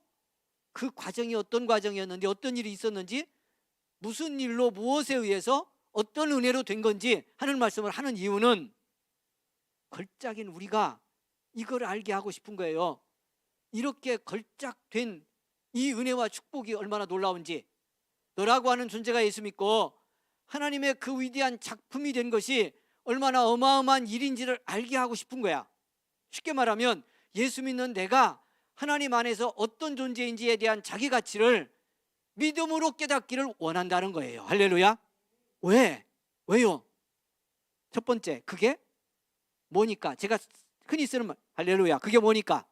그 과정이 어떤 과정이었는지, 어떤 일이 있었는지, 무슨 일로 무엇에 의해서 어떤 은혜로 된 건지 하는 말씀을 하는 이유는 걸작인 우리가 이걸 알게 하고 싶은 거예요. 이렇게 걸작된 이 은혜와 축복이 얼마나 놀라운지, 너라고 하는 존재가 예수 믿고 하나님의 그 위대한 작품이 된 것이 얼마나 어마어마한 일인지를 알게 하고 싶은 거야. 쉽게 말하면 예수 믿는 내가 하나님 안에서 어떤 존재인지에 대한 자기 가치를 믿음으로 깨닫기를 원한다는 거예요. 할렐루야. 왜요? 첫 번째, 그게 뭐니까? 제가 흔히 쓰는 말, 할렐루야. 그게 뭐니까?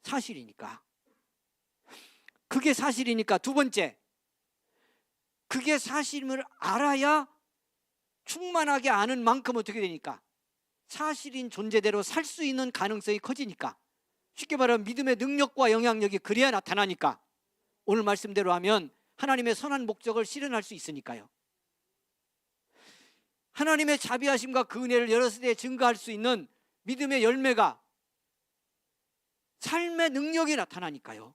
사실이니까. 그게 사실이니까. 두 번째, 그게 사실임을 알아야 충만하게 아는 만큼 어떻게 되니까? 사실인 존재대로 살 수 있는 가능성이 커지니까. 쉽게 말하면 믿음의 능력과 영향력이 그래야 나타나니까. 오늘 말씀대로 하면 하나님의 선한 목적을 실현할 수 있으니까요. 하나님의 자비하심과 그 은혜를 여러 세대에 증거할 수 있는 믿음의 열매가 삶의 능력이 나타나니까요.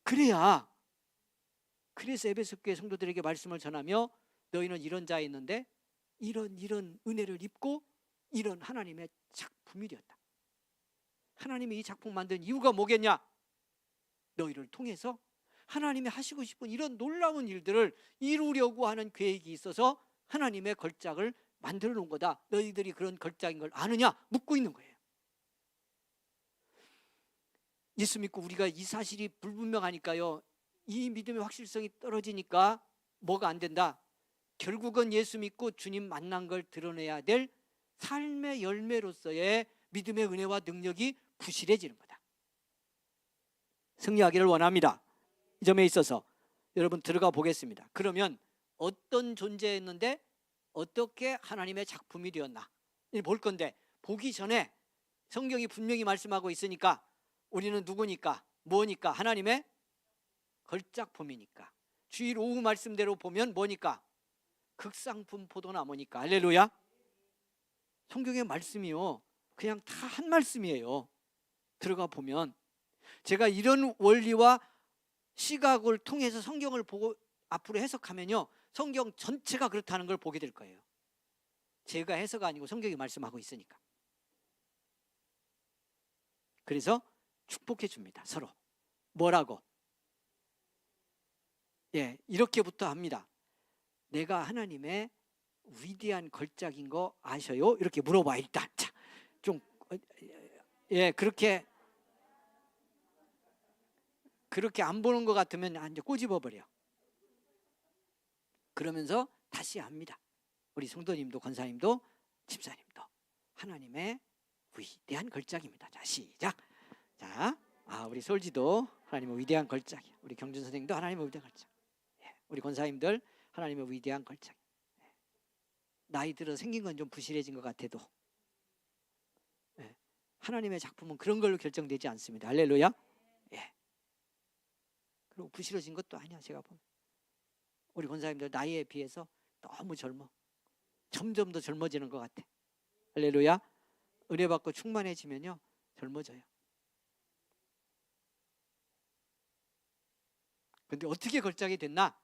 그래서 에베소 교회 성도들에게 말씀을 전하며, 너희는 이런 자에 있는데 이런 은혜를 입고 이런 하나님의 작품이 되었다. 하나님이 이 작품 만든 이유가 뭐겠냐? 너희를 통해서 하나님이 하시고 싶은 이런 놀라운 일들을 이루려고 하는 계획이 있어서 하나님의 걸작을 만들어 놓은 거다. 너희들이 그런 걸작인 걸 아느냐? 묻고 있는 거예요. 예수 믿고 우리가 이 사실이 불분명하니까요, 이 믿음의 확실성이 떨어지니까 뭐가 안 된다? 결국은 예수 믿고 주님 만난 걸 드러내야 될 삶의 열매로서의 믿음의 은혜와 능력이 부실해지는 거다. 승리하기를 원합니다. 이 점에 있어서 여러분 들어가 보겠습니다. 그러면 어떤 존재였는데 어떻게 하나님의 작품이 되었나 볼 건데, 보기 전에 성경이 분명히 말씀하고 있으니까 우리는 누구니까? 뭐니까? 하나님의 걸작품이니까. 주일 오후 말씀대로 보면 뭐니까? 극상품 포도나무니까. 할렐루야. 성경의 말씀이요, 그냥 다 한 말씀이에요. 들어가 보면 제가 이런 원리와 시각을 통해서 성경을 보고 앞으로 해석하면요, 성경 전체가 그렇다는 걸 보게 될 거예요. 제가 해석 아니고 성경이 말씀하고 있으니까. 그래서 축복해 줍니다. 서로. 뭐라고? 이렇게부터 합니다. 내가 하나님의 위대한 걸작인 거 아셔요? 이렇게 물어봐. 일단 자, 좀 그렇게 안 보는 것 같으면 이제 꼬집어 버려. 그러면서 다시 합니다. 우리 성도님도 권사님도 집사님도 하나님의 위대한 걸작입니다. 자, 시작. 자, 우리 솔지도 하나님의 위대한 걸작이야. 우리 경준 선생님도 하나님의 위대한 걸작. 우리 권사님들 하나님의 위대한 걸작. 나이 들어 생긴 건 좀 부실해진 것 같아도 하나님의 작품은 그런 걸로 결정되지 않습니다. 할렐루야. 그리고 부실해진 것도 아니야. 제가 보면 우리 권사님들 나이에 비해서 너무 젊어. 점점 더 젊어지는 것 같아. 할렐루야. 은혜 받고 충만해지면요 젊어져요. 근데 어떻게 걸작이 됐나?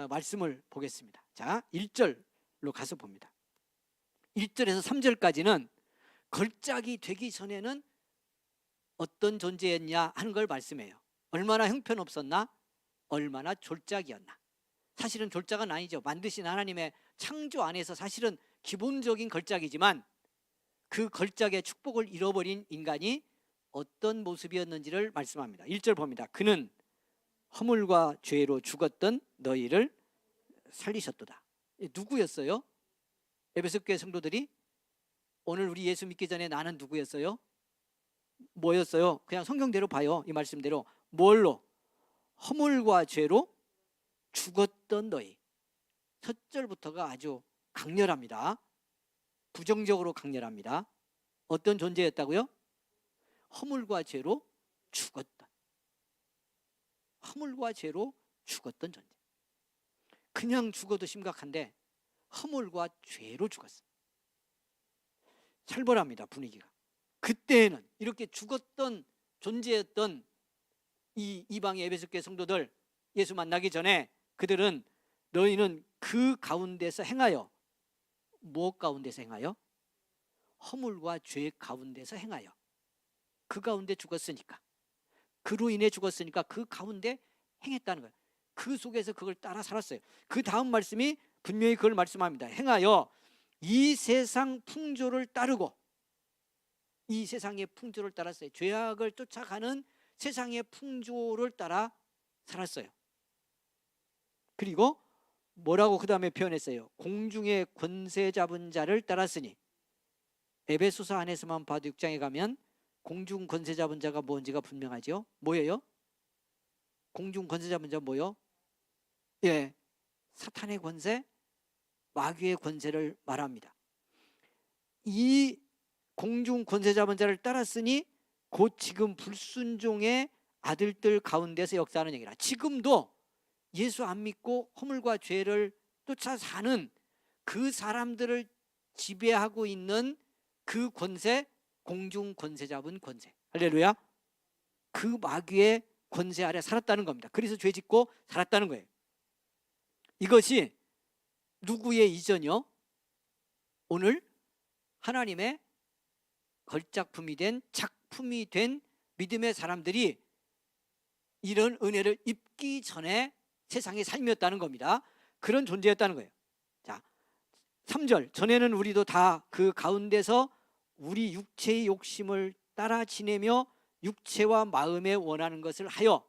말씀을 보겠습니다. 자, 1절로 가서 봅니다. 1절에서 3절까지는 걸작이 되기 전에는 어떤 존재였냐 하는 걸 말씀해요. 얼마나 형편없었나? 얼마나 졸작이었나? 사실은 졸작은 아니죠. 만드신 하나님의 창조 안에서 사실은 기본적인 걸작이지만 그 걸작의 축복을 잃어버린 인간이 어떤 모습이었는지를 말씀합니다. 1절 봅니다. 그는 허물과 죄로 죽었던 너희를 살리셨도다. 누구였어요? 에베소 교회 성도들이? 오늘 우리 예수 믿기 전에 나는 누구였어요? 뭐였어요? 그냥 성경대로 봐요. 이 말씀대로. 뭘로? 허물과 죄로 죽었던 너희. 첫 절부터가 아주 강렬합니다. 부정적으로 강렬합니다. 어떤 존재였다고요? 허물과 죄로 죽었던. 허물과 죄로 죽었던 존재. 그냥 죽어도 심각한데 허물과 죄로 죽었어. 살벌합니다. 분위기가. 그때는 이렇게 죽었던 존재였던 이 이방의 에베소 교회 성도들, 예수 만나기 전에 그들은 너희는 그 가운데서 행하여, 무엇 가운데서 행하여? 허물과 죄 가운데서 행하여. 그 가운데 죽었으니까, 그로 인해 죽었으니까 그 가운데 행했다는 거예요. 그 속에서 그걸 따라 살았어요. 그 다음 말씀이 분명히 그걸 말씀합니다. 행하여 이 세상 풍조를 따르고, 이 세상의 풍조를 따랐어요. 죄악을 쫓아가는 세상의 풍조를 따라 살았어요. 그리고 뭐라고 그 다음에 표현했어요? 공중의 권세 잡은 자를 따랐으니. 에베소서 안에서만 봐도 6장에 가면 공중 권세 잡은 자가 뭔지가 분명하죠. 뭐예요? 공중 권세 잡은 자 뭐요? 사탄의 권세, 마귀의 권세를 말합니다. 이 공중 권세 잡은 자를 따랐으니 곧 지금 불순종의 아들들 가운데서 역사하는 얘기라. 지금도 예수 안 믿고 허물과 죄를 쫓아 사는 그 사람들을 지배하고 있는 그 권세, 공중 권세 잡은 권세. 할렐루야. 그 마귀의 권세 아래 살았다는 겁니다. 그래서 죄 짓고 살았다는 거예요. 이것이 누구의 이전이요? 오늘 하나님의 걸작품이 된, 작품이 된 믿음의 사람들이 이런 은혜를 입기 전에 세상의 삶이었다는 겁니다. 그런 존재였다는 거예요. 자, 3절. 전에는 우리도 다 그 가운데서 우리 육체의 욕심을 따라 지내며 육체와 마음에 원하는 것을 하여.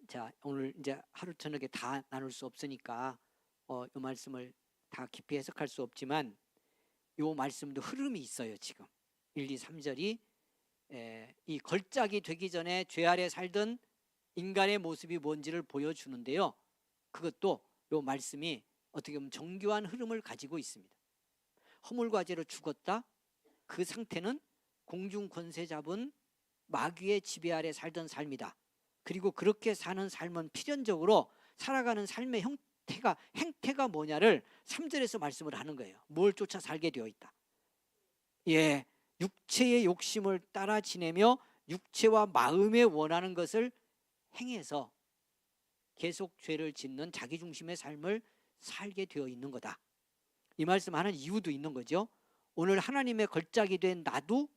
자, 오늘 이제 하루 저녁에 다 나눌 수 없으니까 이 말씀을 다 깊이 해석할 수 없지만 이 말씀도 흐름이 있어요. 지금 1, 2, 3절이 이 걸작이 되기 전에 죄 아래 살던 인간의 모습이 뭔지를 보여주는데요. 그것도 이 말씀이 어떻게 보면 정교한 흐름을 가지고 있습니다. 허물과 죄로 죽었다. 그 상태는 공중 권세 잡은 마귀의 지배 아래 살던 삶이다. 그리고 그렇게 사는 삶은 필연적으로 살아가는 삶의 행태가 뭐냐를 3절에서 말씀을 하는 거예요. 뭘 쫓아 살게 되어 있다. 육체의 욕심을 따라 지내며 육체와 마음에 원하는 것을 행해서 계속 죄를 짓는 자기중심의 삶을 살게 되어 있는 거다. 이 말씀 하는 이유도 있는 거죠. 오늘 하나님의 걸작이 된 나도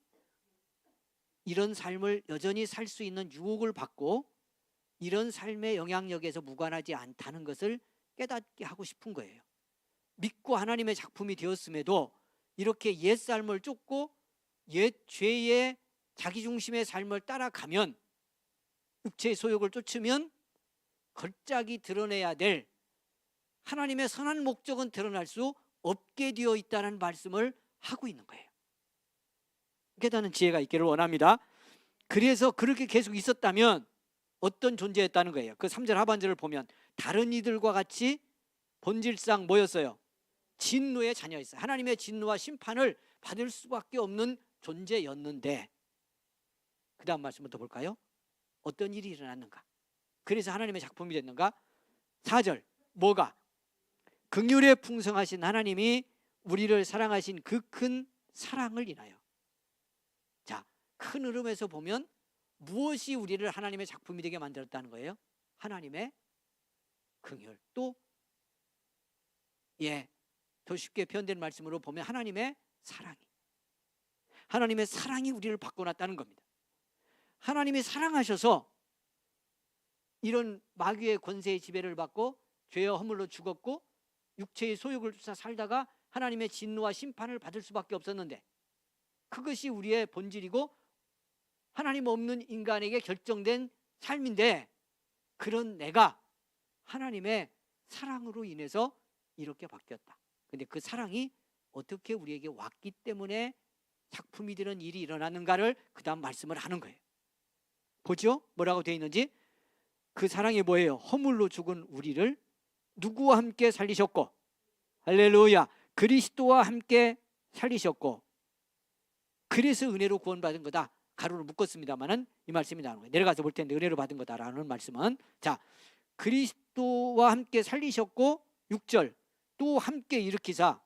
이런 삶을 여전히 살 수 있는 유혹을 받고 이런 삶의 영향력에서 무관하지 않다는 것을 깨닫게 하고 싶은 거예요. 믿고 하나님의 작품이 되었음에도 이렇게 옛 삶을 쫓고 옛 죄의 자기중심의 삶을 따라가면, 육체의 소욕을 쫓으면 걸작이 드러내야 될 하나님의 선한 목적은 드러날 수 없게 되어 있다는 말씀을 하고 있는 거예요. 깨닫는 지혜가 있기를 원합니다. 그래서 그렇게 계속 있었다면 어떤 존재였다는 거예요. 그 3절 하반절을 보면 다른 이들과 같이 본질상 뭐였어요? 진노의 자녀였어요. 하나님의 진노와 심판을 받을 수밖에 없는 존재였는데, 그 다음 말씀부터 볼까요? 어떤 일이 일어났는가? 그래서 하나님의 작품이 됐는가? 4절 뭐가? 긍휼에 풍성하신 하나님이 우리를 사랑하신 그 큰 사랑을 인하여. 자, 큰 흐름에서 보면 무엇이 우리를 하나님의 작품이 되게 만들었다는 거예요? 하나님의 긍휼. 또 더 쉽게 표현된 말씀으로 보면 하나님의 사랑이 우리를 바꿔놨다는 겁니다. 하나님이 사랑하셔서 이런 마귀의 권세의 지배를 받고 죄와 허물로 죽었고 육체의 소욕을 쫓아 살다가 하나님의 진노와 심판을 받을 수밖에 없었는데, 그것이 우리의 본질이고 하나님 없는 인간에게 결정된 삶인데, 그런 내가 하나님의 사랑으로 인해서 이렇게 바뀌었다. 근데 그 사랑이 어떻게 우리에게 왔기 때문에 작품이 되는 일이 일어났는가를 그 다음 말씀을 하는 거예요. 보죠? 뭐라고 되어 있는지. 그 사랑이 뭐예요? 허물로 죽은 우리를 누구와 함께 살리셨고, 할렐루야, 그리스도와 함께 살리셨고, 그래서 은혜로 구원받은 거다. 가로로 묶었습니다만은 이 말씀이 나오는 거예요. 내려가서 볼 텐데 은혜로 받은 거다라는 말씀은, 자, 그리스도와 함께 살리셨고, 6절 또 함께 일으키사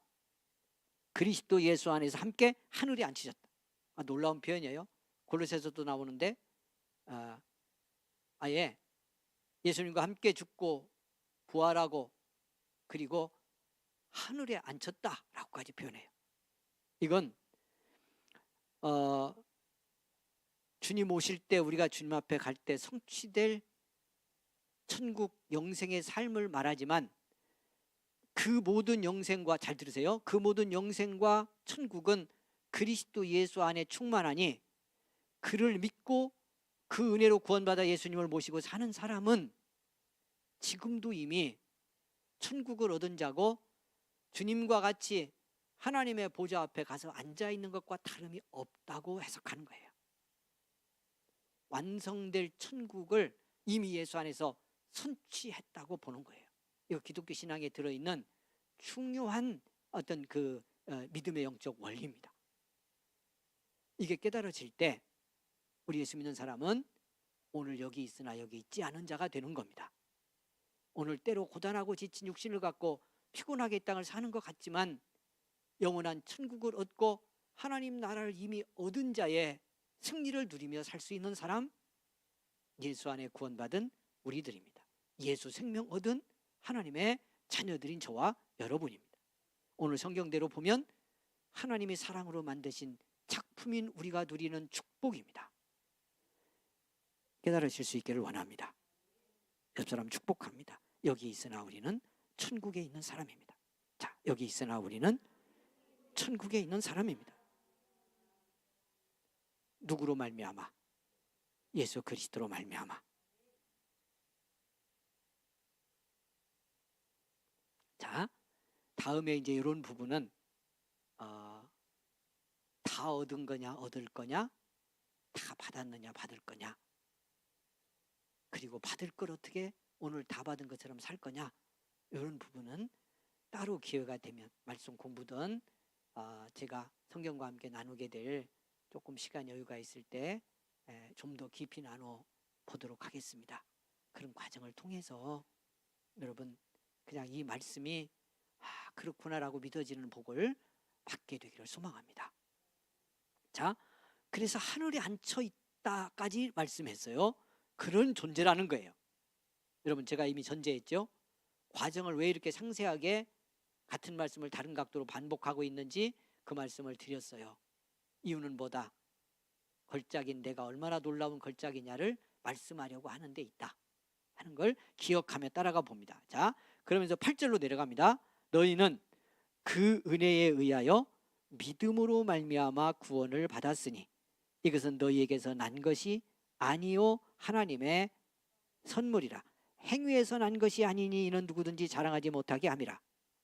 그리스도 예수 안에서 함께 하늘에 앉히셨다. 놀라운 표현이에요. 골로새서도 나오는데 아예 예수님과 함께 죽고 부활하고 그리고 하늘에 앉혔다라고까지 표현해요. 이건 주님 오실 때 우리가 주님 앞에 갈 때 성취될 천국 영생의 삶을 말하지만, 그 모든 영생과, 잘 들으세요, 그 모든 영생과 천국은 그리스도 예수 안에 충만하니 그를 믿고 그 은혜로 구원받아 예수님을 모시고 사는 사람은 지금도 이미 천국을 얻은 자고 주님과 같이 하나님의 보좌 앞에 가서 앉아있는 것과 다름이 없다고 해석하는 거예요. 완성될 천국을 이미 예수 안에서 선취했다고 보는 거예요. 이거 기독교 신앙에 들어있는 중요한 어떤 그 믿음의 영적 원리입니다. 이게 깨달아질 때 우리 예수 믿는 사람은 오늘 여기 있으나 여기 있지 않은 자가 되는 겁니다. 오늘 때로 고단하고 지친 육신을 갖고 피곤하게 이 땅을 사는 것 같지만 영원한 천국을 얻고 하나님 나라를 이미 얻은 자의 승리를 누리며 살 수 있는 사람, 예수 안에 구원받은 우리들입니다. 예수 생명 얻은 하나님의 자녀들인 저와 여러분입니다. 오늘 성경대로 보면 하나님이 사랑으로 만드신 작품인 우리가 누리는 축복입니다. 깨달으실 수 있기를 원합니다. 옆 사람 축복합니다. 여기 있으나 우리는 천국에 있는 사람입니다. 자, 여기 있으나 우리는 천국에 있는 사람입니다. 누구로 말미암아? 예수 그리스도로 말미암아. 자, 다음에 이제 이런 부분은 다 얻은 거냐, 얻을 거냐, 다 받았느냐, 받을 거냐, 그리고 받을 걸 어떻게 오늘 다 받은 것처럼 살 거냐, 이런 부분은 따로 기회가 되면 말씀 공부든 제가 성경과 함께 나누게 될 조금 시간 여유가 있을 때 좀 더 깊이 나눠 보도록 하겠습니다. 그런 과정을 통해서 여러분 그냥 이 말씀이 그렇구나라고 믿어지는 복을 받게 되기를 소망합니다. 자, 그래서 하늘에 앉혀 있다까지 말씀했어요. 그런 존재라는 거예요. 여러분 제가 이미 전제했죠. 과정을 왜 이렇게 상세하게 같은 말씀을 다른 각도로 반복하고 있는지 그 말씀을 드렸어요. 이유는 뭐다? 걸작인 내가 얼마나 놀라운 걸작이냐를 말씀하려고 하는 데 있다 하는 걸 기억하며 따라가 봅니다. 자, 그러면서 8절로 내려갑니다. 너희는 그 은혜에 의하여 믿음으로 말미암아 구원을 받았으니 이것은 너희에게서 난 것이 아니요 하나님의 선물이라. 행위에서 난 것이 아니니 이는 누구든지 자랑하지 못하게 함이라.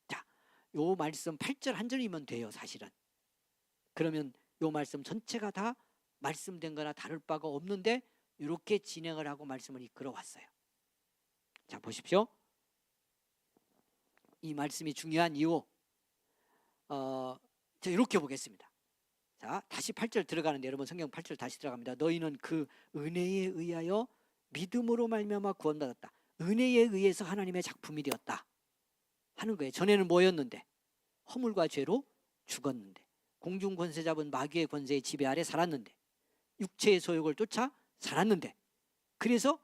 자, 요 말씀 8절 한 절이면 돼요, 사실은. 그러면 요 말씀 전체가 다 말씀된 거나 다를 바가 없는데 이렇게 진행을 하고 말씀을 이끌어 왔어요. 자, 보십시오. 이 말씀이 중요한 이유, 자, 이렇게 보겠습니다. 자, 다시 8절 들어가는데, 여러분 성경 8절 다시 들어갑니다. 너희는 그 은혜에 의하여 믿음으로 말미암아 구원받았다. 은혜에 의해서 하나님의 작품이 되었다 하는 거예요. 전에는 뭐였는데? 허물과 죄로 죽었는데, 공중 권세 잡은 마귀의 권세의 지배 아래 살았는데, 육체의 소욕을 쫓아 살았는데, 그래서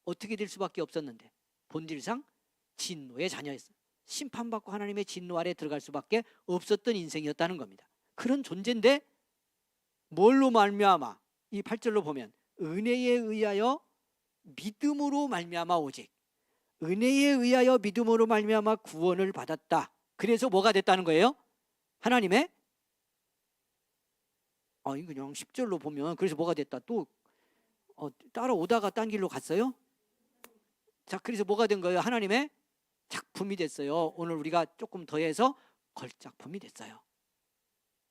어떻게 될 수밖에 없었는데, 본질상 진노의 자녀였어요. 심판받고 하나님의 진노 아래 들어갈 수밖에 없었던 인생이었다는 겁니다. 그런 존재인데 뭘로 말미암아, 이 8절로 보면 은혜에 의하여 믿음으로 말미암아, 오직 은혜에 의하여 믿음으로 말미암아 구원을 받았다. 그래서 뭐가 됐다는 거예요? 하나님의 이거 그냥 10절로 보면 그래서 뭐가 됐다. 또 따라오다가 딴 길로 갔어요. 자, 그래서 뭐가 된 거예요? 하나님의 작품이 됐어요. 오늘 우리가 조금 더해서 걸작품이 됐어요.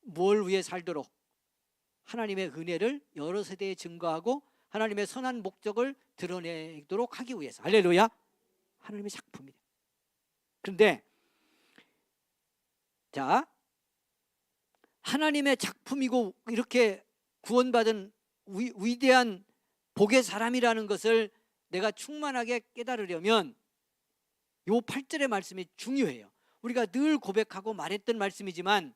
뭘 위해 살도록? 하나님의 은혜를 여러 세대에 증거하고 하나님의 선한 목적을 드러내도록 하기 위해서. 할렐루야. 하나님의 작품이. 그런데 자, 하나님의 작품이고 이렇게 구원받은 위대한 복의 사람이라는 것을 내가 충만하게 깨달으려면 요 8절의 말씀이 중요해요. 우리가 늘 고백하고 말했던 말씀이지만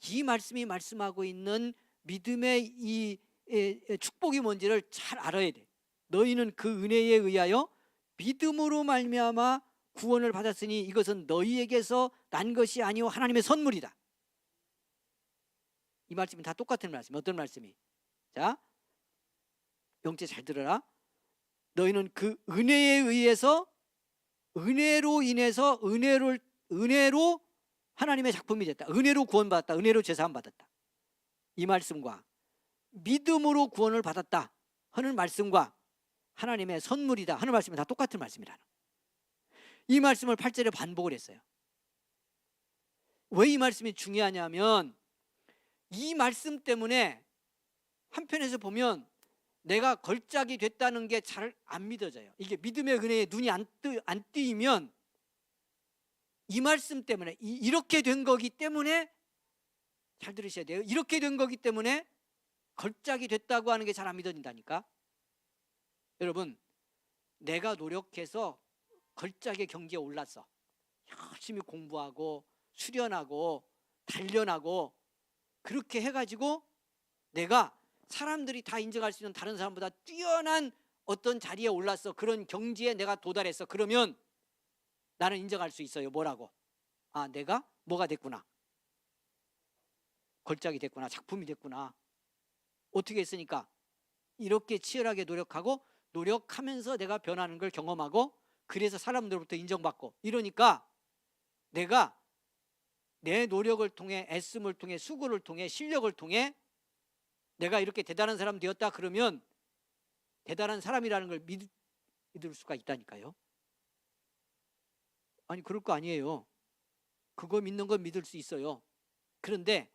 이 말씀이 말씀하고 있는 믿음의 이 축복이 뭔지를 잘 알아야 돼. 너희는 그 은혜에 의하여 믿음으로 말미암아 구원을 받았으니 이것은 너희에게서 난 것이 아니오 하나님의 선물이다. 이 말씀이 다 똑같은 말씀. 어떤 말씀이? 자, 영재 잘 들어라. 너희는 그 은혜에 의해서, 은혜로 인해서 은혜로 하나님의 작품이 됐다. 은혜로 구원받았다. 은혜로 죄사함 받았다. 이 말씀과 믿음으로 구원을 받았다 하는 말씀과 하나님의 선물이다 하는 말씀이 다 똑같은 말씀이라는, 이 말씀을 8절에 반복을 했어요. 왜 이 말씀이 중요하냐면 이 말씀 때문에 한편에서 보면 내가 걸작이 됐다는 게 잘 안 믿어져요. 이게 믿음의 은혜에 눈이 안 띄면 이 말씀 때문에, 이렇게 된 거기 때문에, 잘 들으셔야 돼요. 이렇게 된 거기 때문에 걸작이 됐다고 하는 게 잘 안 믿어진다니까. 여러분, 내가 노력해서 걸작의 경지에 올랐어. 열심히 공부하고 수련하고 단련하고 그렇게 해가지고 내가 사람들이 다 인정할 수 있는 다른 사람보다 뛰어난 어떤 자리에 올랐어. 그런 경지에 내가 도달했어. 그러면 나는 인정할 수 있어요. 뭐라고? 아, 내가 뭐가 됐구나. 걸작이 됐구나. 작품이 됐구나. 어떻게 했으니까? 이렇게 치열하게 노력하면서 내가 변하는 걸 경험하고, 그래서 사람들로부터 인정받고, 이러니까 내가 내 노력을 통해, 애씀을 통해, 수고를 통해, 실력을 통해 내가 이렇게 대단한 사람 되었다 그러면 대단한 사람이라는 걸 믿을 수가 있다니까요. 아니, 그럴 거 아니에요. 그거 믿는 건 믿을 수 있어요. 그런데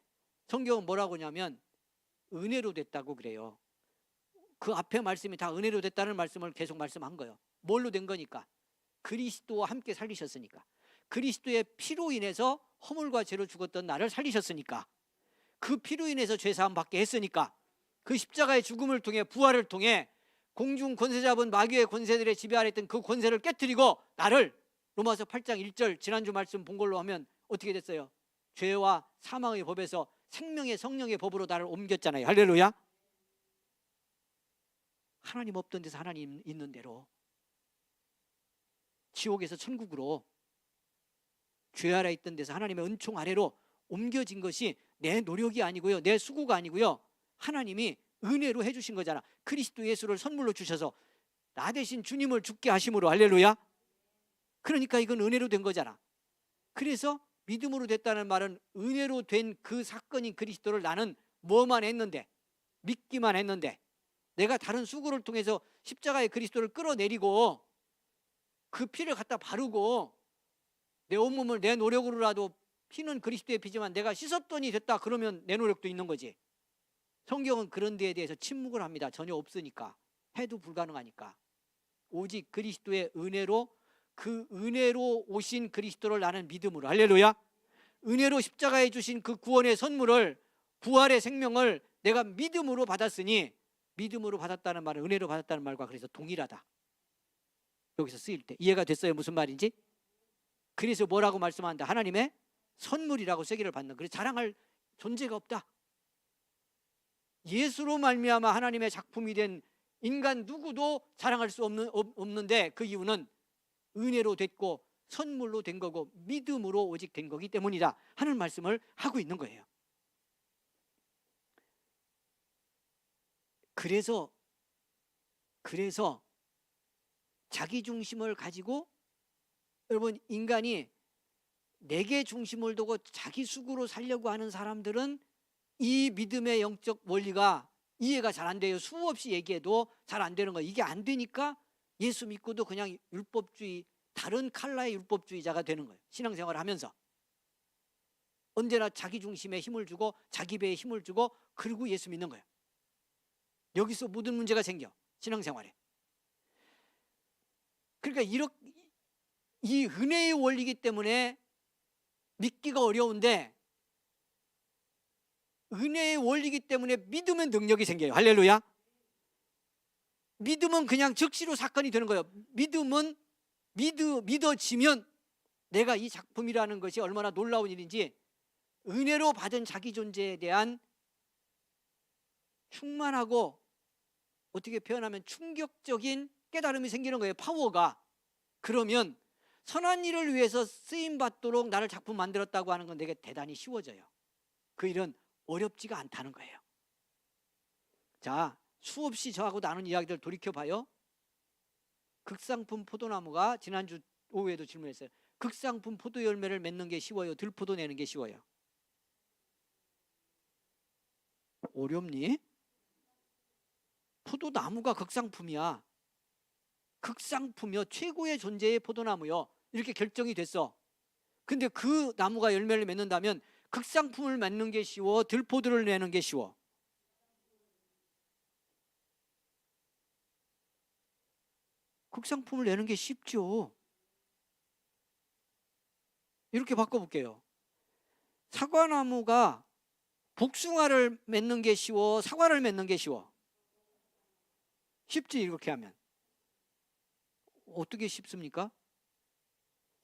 성경은 뭐라고 하냐면 은혜로 됐다고 그래요. 그 앞에 말씀이 다 은혜로 됐다는 말씀을 계속 말씀한 거예요. 뭘로 된 거니까? 그리스도와 함께 살리셨으니까. 그리스도의 피로 인해서 허물과 죄로 죽었던 나를 살리셨으니까. 그 피로 인해서 죄사함 받게 했으니까. 그 십자가의 죽음을 통해, 부활을 통해 공중 권세 잡은 마귀의 권세들의 지배 아래 있던 그 권세를 깨뜨리고 나를, 로마서 8장 1절 지난주 말씀 본 걸로 하면 어떻게 됐어요? 죄와 사망의 법에서 생명의 성령의 법으로 나를 옮겼잖아요. 할렐루야. 하나님 없던 데서 하나님 있는 대로, 지옥에서 천국으로, 죄 아래 있던 데서 하나님의 은총 아래로 옮겨진 것이 내 노력이 아니고요, 내 수고가 아니고요, 하나님이 은혜로 해주신 거잖아. 그리스도 예수를 선물로 주셔서 나 대신 주님을 죽게 하심으로. 할렐루야. 그러니까 이건 은혜로 된 거잖아. 그래서 믿음으로 됐다는 말은 은혜로 된 그 사건인 그리스도를 나는 뭐만 했는데, 믿기만 했는데, 내가 다른 수고를 통해서 십자가의 그리스도를 끌어내리고 그 피를 갖다 바르고 내 온몸을 내 노력으로라도 피는 그리스도의 피지만 내가 씻었더니 됐다 그러면 내 노력도 있는 거지. 성경은 그런 데에 대해서 침묵을 합니다. 전혀 없으니까. 해도 불가능하니까. 오직 그리스도의 은혜로, 그 은혜로 오신 그리스도를 나는 믿음으로, 할렐루야, 은혜로 십자가에 주신 그 구원의 선물을, 부활의 생명을 내가 믿음으로 받았으니, 믿음으로 받았다는 말은 은혜로 받았다는 말과 그래서 동일하다. 여기서 쓰일 때 이해가 됐어요? 무슨 말인지? 그래서 뭐라고 말씀한다? 하나님의 선물이라고 세계를 받는, 그래서 자랑할 존재가 없다. 예수로 말미암아 하나님의 작품이 된 인간 누구도 자랑할 수 없는데 그 이유는 은혜로 됐고 선물로 된 거고 믿음으로 오직 된 거기 때문이다 하는 말씀을 하고 있는 거예요. 그래서 자기 중심을 가지고, 여러분, 인간이 내게 중심을 두고 자기 수구로 살려고 하는 사람들은 이 믿음의 영적 원리가 이해가 잘 안 돼요. 수없이 얘기해도 잘 안 되는 거예요. 이게 안 되니까 예수 믿고도 그냥 율법주의, 다른 컬러의 율법주의자가 되는 거예요. 신앙생활을 하면서 언제나 자기 중심에 힘을 주고 자기 배에 힘을 주고 그리고 예수 믿는 거예요. 여기서 모든 문제가 생겨, 신앙생활에. 그러니까 이 은혜의 원리이기 때문에 믿기가 어려운데, 은혜의 원리이기 때문에 믿음의 능력이 생겨요. 할렐루야. 믿음은 그냥 즉시로 사건이 되는 거예요. 믿음은 믿어지면 내가 이 작품이라는 것이 얼마나 놀라운 일인지, 은혜로 받은 자기 존재에 대한 충만하고, 어떻게 표현하면 충격적인 깨달음이 생기는 거예요. 파워가. 그러면 선한 일을 위해서 쓰임받도록 나를 작품 만들었다고 하는 건 내게 대단히 쉬워져요. 그 일은 어렵지가 않다는 거예요. 자, 수없이 저하고 나눈 이야기들 돌이켜봐요. 극상품 포도나무가, 지난주 오후에도 질문했어요. 극상품 포도 열매를 맺는 게 쉬워요? 들포도 내는 게 쉬워요? 어렵니? 포도나무가 극상품이야. 극상품이요, 최고의 존재의 포도나무요, 이렇게 결정이 됐어. 근데 그 나무가 열매를 맺는다면 극상품을 맺는 게 쉬워? 들포도를 내는 게 쉬워? 극상품을 내는 게 쉽죠. 이렇게 바꿔볼게요. 사과나무가 복숭아를 맺는 게 쉬워? 사과를 맺는 게 쉬워? 쉽지. 이렇게 하면 어떻게 쉽습니까?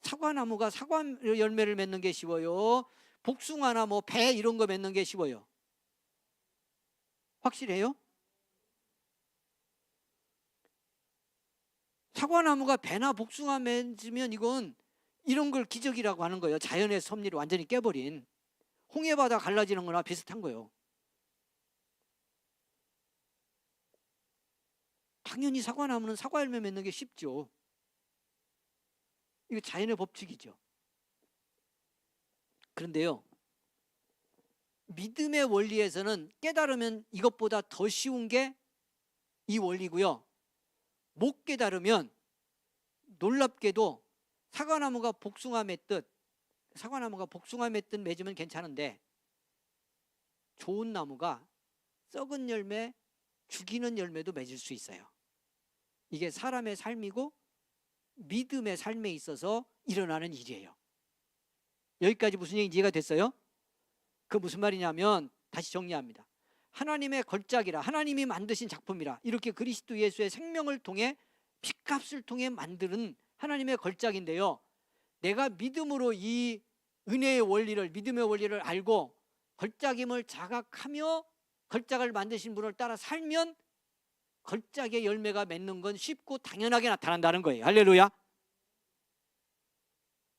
사과나무가 사과 열매를 맺는 게 쉬워요? 복숭아나 뭐 배 이런 거 맺는 게 쉬워요? 확실해요? 사과나무가 배나 복숭아 맺으면 이건 이런 걸 기적이라고 하는 거예요. 자연의 섭리를 완전히 깨버린, 홍해바다 갈라지는 거나 비슷한 거예요. 당연히 사과나무는 사과 열매 맺는 게 쉽죠. 이거 자연의 법칙이죠. 그런데요, 믿음의 원리에서는 깨달으면 이것보다 더 쉬운 게 이 원리고요, 못 깨달으면 놀랍게도 사과나무가 복숭아 맺듯 맺으면 괜찮은데, 좋은 나무가 썩은 열매, 죽이는 열매도 맺을 수 있어요. 이게 사람의 삶이고 믿음의 삶에 있어서 일어나는 일이에요. 여기까지 무슨 얘기인지 이해가 됐어요? 그 무슨 말이냐면, 다시 정리합니다. 하나님의 걸작이라, 하나님이 만드신 작품이라, 이렇게 그리스도 예수의 생명을 통해, 피값을 통해 만드는 하나님의 걸작인데요, 내가 믿음으로 이 은혜의 원리를, 믿음의 원리를 알고 걸작임을 자각하며 걸작을 만드신 분을 따라 살면 걸작의 열매가 맺는 건 쉽고 당연하게 나타난다는 거예요. 할렐루야.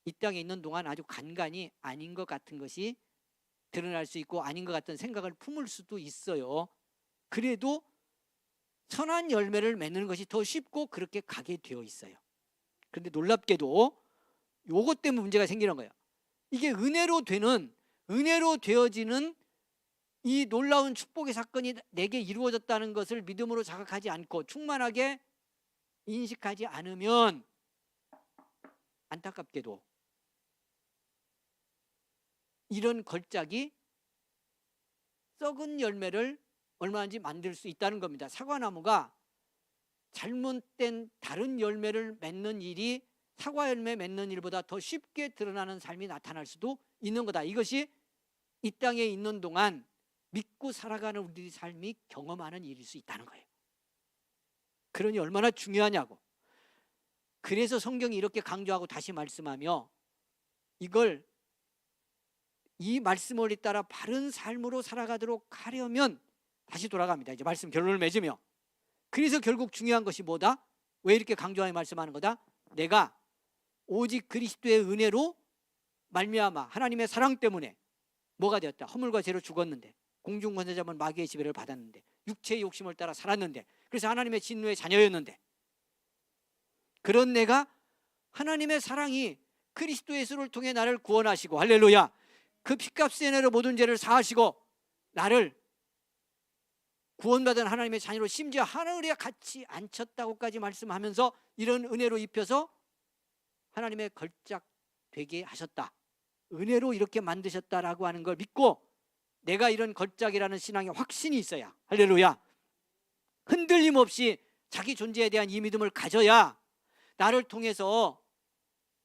이 땅에 있는 동안 아주 간간히 아닌 것 같은 것이 드러날 수 있고 아닌 것 같은 생각을 품을 수도 있어요. 그래도 선한 열매를 맺는 것이 더 쉽고 그렇게 가게 되어 있어요. 그런데 놀랍게도 요것 때문에 문제가 생기는 거예요. 이게 은혜로 되어지는 이 놀라운 축복의 사건이 내게 이루어졌다는 것을 믿음으로 자각하지 않고 충만하게 인식하지 않으면 안타깝게도 이런 걸작이 썩은 열매를 얼마든지 만들 수 있다는 겁니다. 사과나무가 잘못된 다른 열매를 맺는 일이 사과 열매 맺는 일보다 더 쉽게 드러나는 삶이 나타날 수도 있는 거다. 이것이 이 땅에 있는 동안 믿고 살아가는 우리 삶이 경험하는 일일 수 있다는 거예요. 그러니 얼마나 중요하냐고. 그래서 성경이 이렇게 강조하고 다시 말씀하며 이걸 이 말씀을 따라 바른 삶으로 살아가도록 하려면 다시 돌아갑니다. 이제 말씀 결론을 맺으며, 그래서 결국 중요한 것이 뭐다? 왜 이렇게 강조하게 말씀하는 거다? 내가 오직 그리스도의 은혜로 말미암아 하나님의 사랑 때문에 뭐가 되었다? 허물과 죄로 죽었는데, 공중권세자면 마귀의 지배를 받았는데, 육체의 욕심을 따라 살았는데, 그래서 하나님의 진노의 자녀였는데, 그런 내가 하나님의 사랑이 그리스도 예수를 통해 나를 구원하시고, 할렐루야, 그 피값의 은혜로 모든 죄를 사하시고 나를 구원받은 하나님의 자녀로 심지어 하늘에 같이 앉혔다고까지 말씀하면서 이런 은혜로 입혀서 하나님의 걸작 되게 하셨다, 은혜로 이렇게 만드셨다라고 하는 걸 믿고 내가 이런 걸작이라는 신앙의 확신이 있어야, 할렐루야, 흔들림 없이 자기 존재에 대한 이 믿음을 가져야 나를 통해서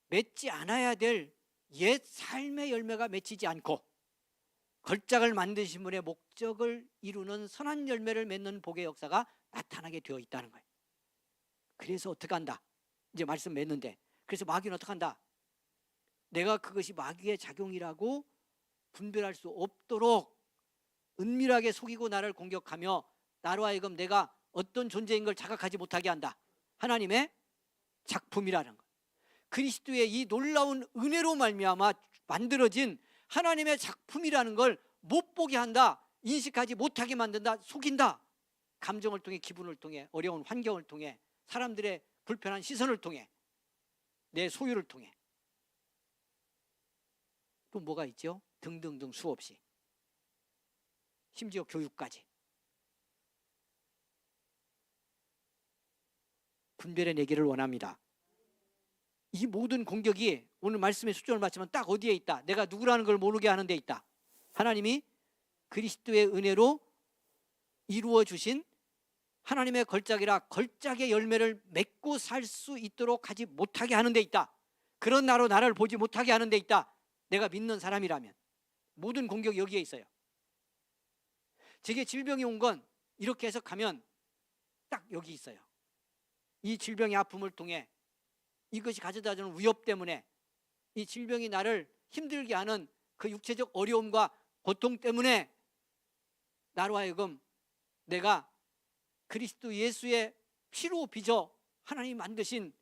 맺지 않아야 될 옛 삶의 열매가 맺히지 않고 걸작을 만드신 분의 목적을 이루는 선한 열매를 맺는 복의 역사가 나타나게 되어 있다는 거예요. 그래서 어떻게 한다? 이제 말씀 맺는데, 그래서 마귀는 어떻게 한다? 내가 그것이 마귀의 작용이라고 분별할 수 없도록 은밀하게 속이고 나를 공격하며 나로 하여금 내가 어떤 존재인 걸 자각하지 못하게 한다. 하나님의 작품이라는 것, 그리스도의 이 놀라운 은혜로 말미암아 만들어진 하나님의 작품이라는 걸 못 보게 한다, 인식하지 못하게 만든다, 속인다. 감정을 통해, 기분을 통해, 어려운 환경을 통해, 사람들의 불편한 시선을 통해, 내 소유를 통해, 또 뭐가 있죠? 등등등 수없이, 심지어 교육까지. 분별해내기를 원합니다. 이 모든 공격이 오늘 말씀의 수준을 맞추면 딱 어디에 있다? 내가 누구라는 걸 모르게 하는 데 있다. 하나님이 그리스도의 은혜로 이루어 주신 하나님의 걸작이라 걸작의 열매를 맺고 살 수 있도록 하지 못하게 하는 데 있다. 그런 나로 나를 보지 못하게 하는 데 있다. 내가 믿는 사람이라면 모든 공격이 여기에 있어요. 제게 질병이 온 건 이렇게 해석하면 딱 여기 있어요. 이 질병의 아픔을 통해, 이것이 가져다주는 위협 때문에, 이 질병이 나를 힘들게 하는 그 육체적 어려움과 고통 때문에 나로 하여금 내가 그리스도 예수의 피로 빚어 하나님이 만드신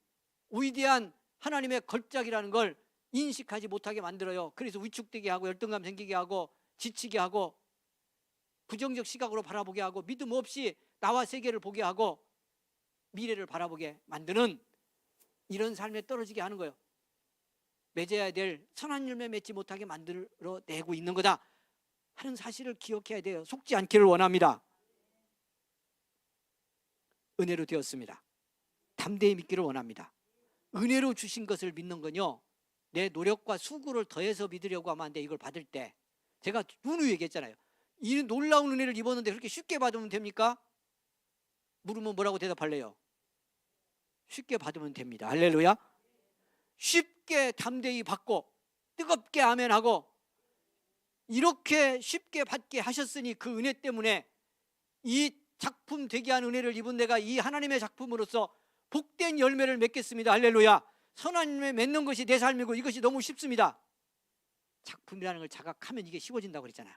위대한 하나님의 걸작이라는 걸 인식하지 못하게 만들어요. 그래서 위축되게 하고, 열등감 생기게 하고, 지치게 하고, 부정적 시각으로 바라보게 하고, 믿음 없이 나와 세계를 보게 하고, 미래를 바라보게 만드는 이런 삶에 떨어지게 하는 거예요. 맺어야 될 선한 열매 맺지 못하게 만들어내고 있는 거다 하는 사실을 기억해야 돼요. 속지 않기를 원합니다. 은혜로 되었습니다. 담대히 믿기를 원합니다. 은혜로 주신 것을 믿는 건요, 내 노력과 수고를 더해서 믿으려고 하면 안 돼. 이걸 받을 때 제가 누누이 얘기했잖아요. 이 놀라운 은혜를 입었는데 그렇게 쉽게 받으면 됩니까? 물으면 뭐라고 대답할래요? 쉽게 받으면 됩니다. 할렐루야. 쉽게 담대히 받고 뜨겁게 아멘하고, 이렇게 쉽게 받게 하셨으니 그 은혜 때문에 이 작품 되게 한 은혜를 입은 내가 이 하나님의 작품으로서 복된 열매를 맺겠습니다. 할렐루야. 선한 열매 맺는 것이 내 삶이고 이것이 너무 쉽습니다. 작품이라는 걸 자각하면 이게 쉬워진다고 그랬잖아요.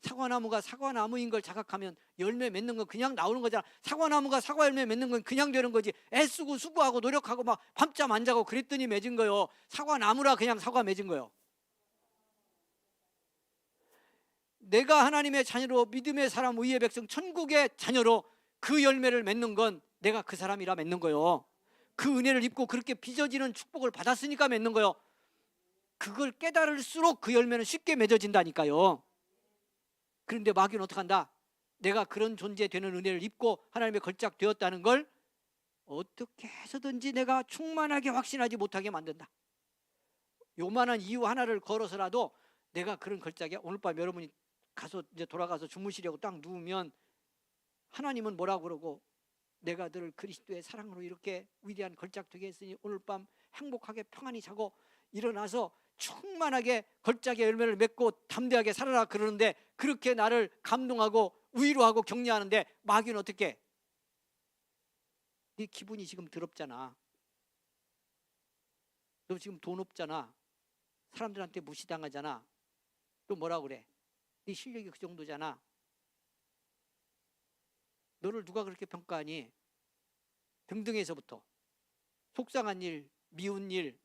사과나무가 사과나무인 걸 자각하면 열매 맺는 건 그냥 나오는 거잖아. 사과나무가 사과 열매 맺는 건 그냥 되는 거지. 애쓰고 수고하고 노력하고 막 밤잠 안 자고 그랬더니 맺은 거요. 사과나무라 그냥 사과 맺은 거요. 내가 하나님의 자녀로, 믿음의 사람, 의의 백성, 천국의 자녀로 그 열매를 맺는 건 내가 그 사람이라 맺는 거요. 그 은혜를 입고 그렇게 빚어지는 축복을 받았으니까 맺는 거요. 그걸 깨달을수록 그 열매는 쉽게 맺어진다니까요. 그런데 마귀는 어떻게 한다? 내가 그런 존재 되는 은혜를 입고 하나님의 걸작 되었다는 걸 어떻게 해서든지 내가 충만하게 확신하지 못하게 만든다. 요만한 이유 하나를 걸어서라도 내가 그런 걸작에 오늘 밤 여러분이 가서 이제 돌아가서 주무시려고 딱 누우면 하나님은 뭐라고 그러고 내가 너를 그리스도의 사랑으로 이렇게 위대한 걸작 되게 했으니 오늘 밤 행복하게 평안히 자고 일어나서 충만하게 걸작의 열매를 맺고 담대하게 살아라 그러는데 그렇게 나를 감동하고 위로하고 격려하는데 마귀는 어떻게 해? 네 기분이 지금 더럽잖아. 너 지금 돈 없잖아. 사람들한테 무시당하잖아. 또 뭐라고 그래? 네 실력이 그 정도잖아. 너를 누가 그렇게 평가하니? 등등에서부터 속상한 일, 미운 일,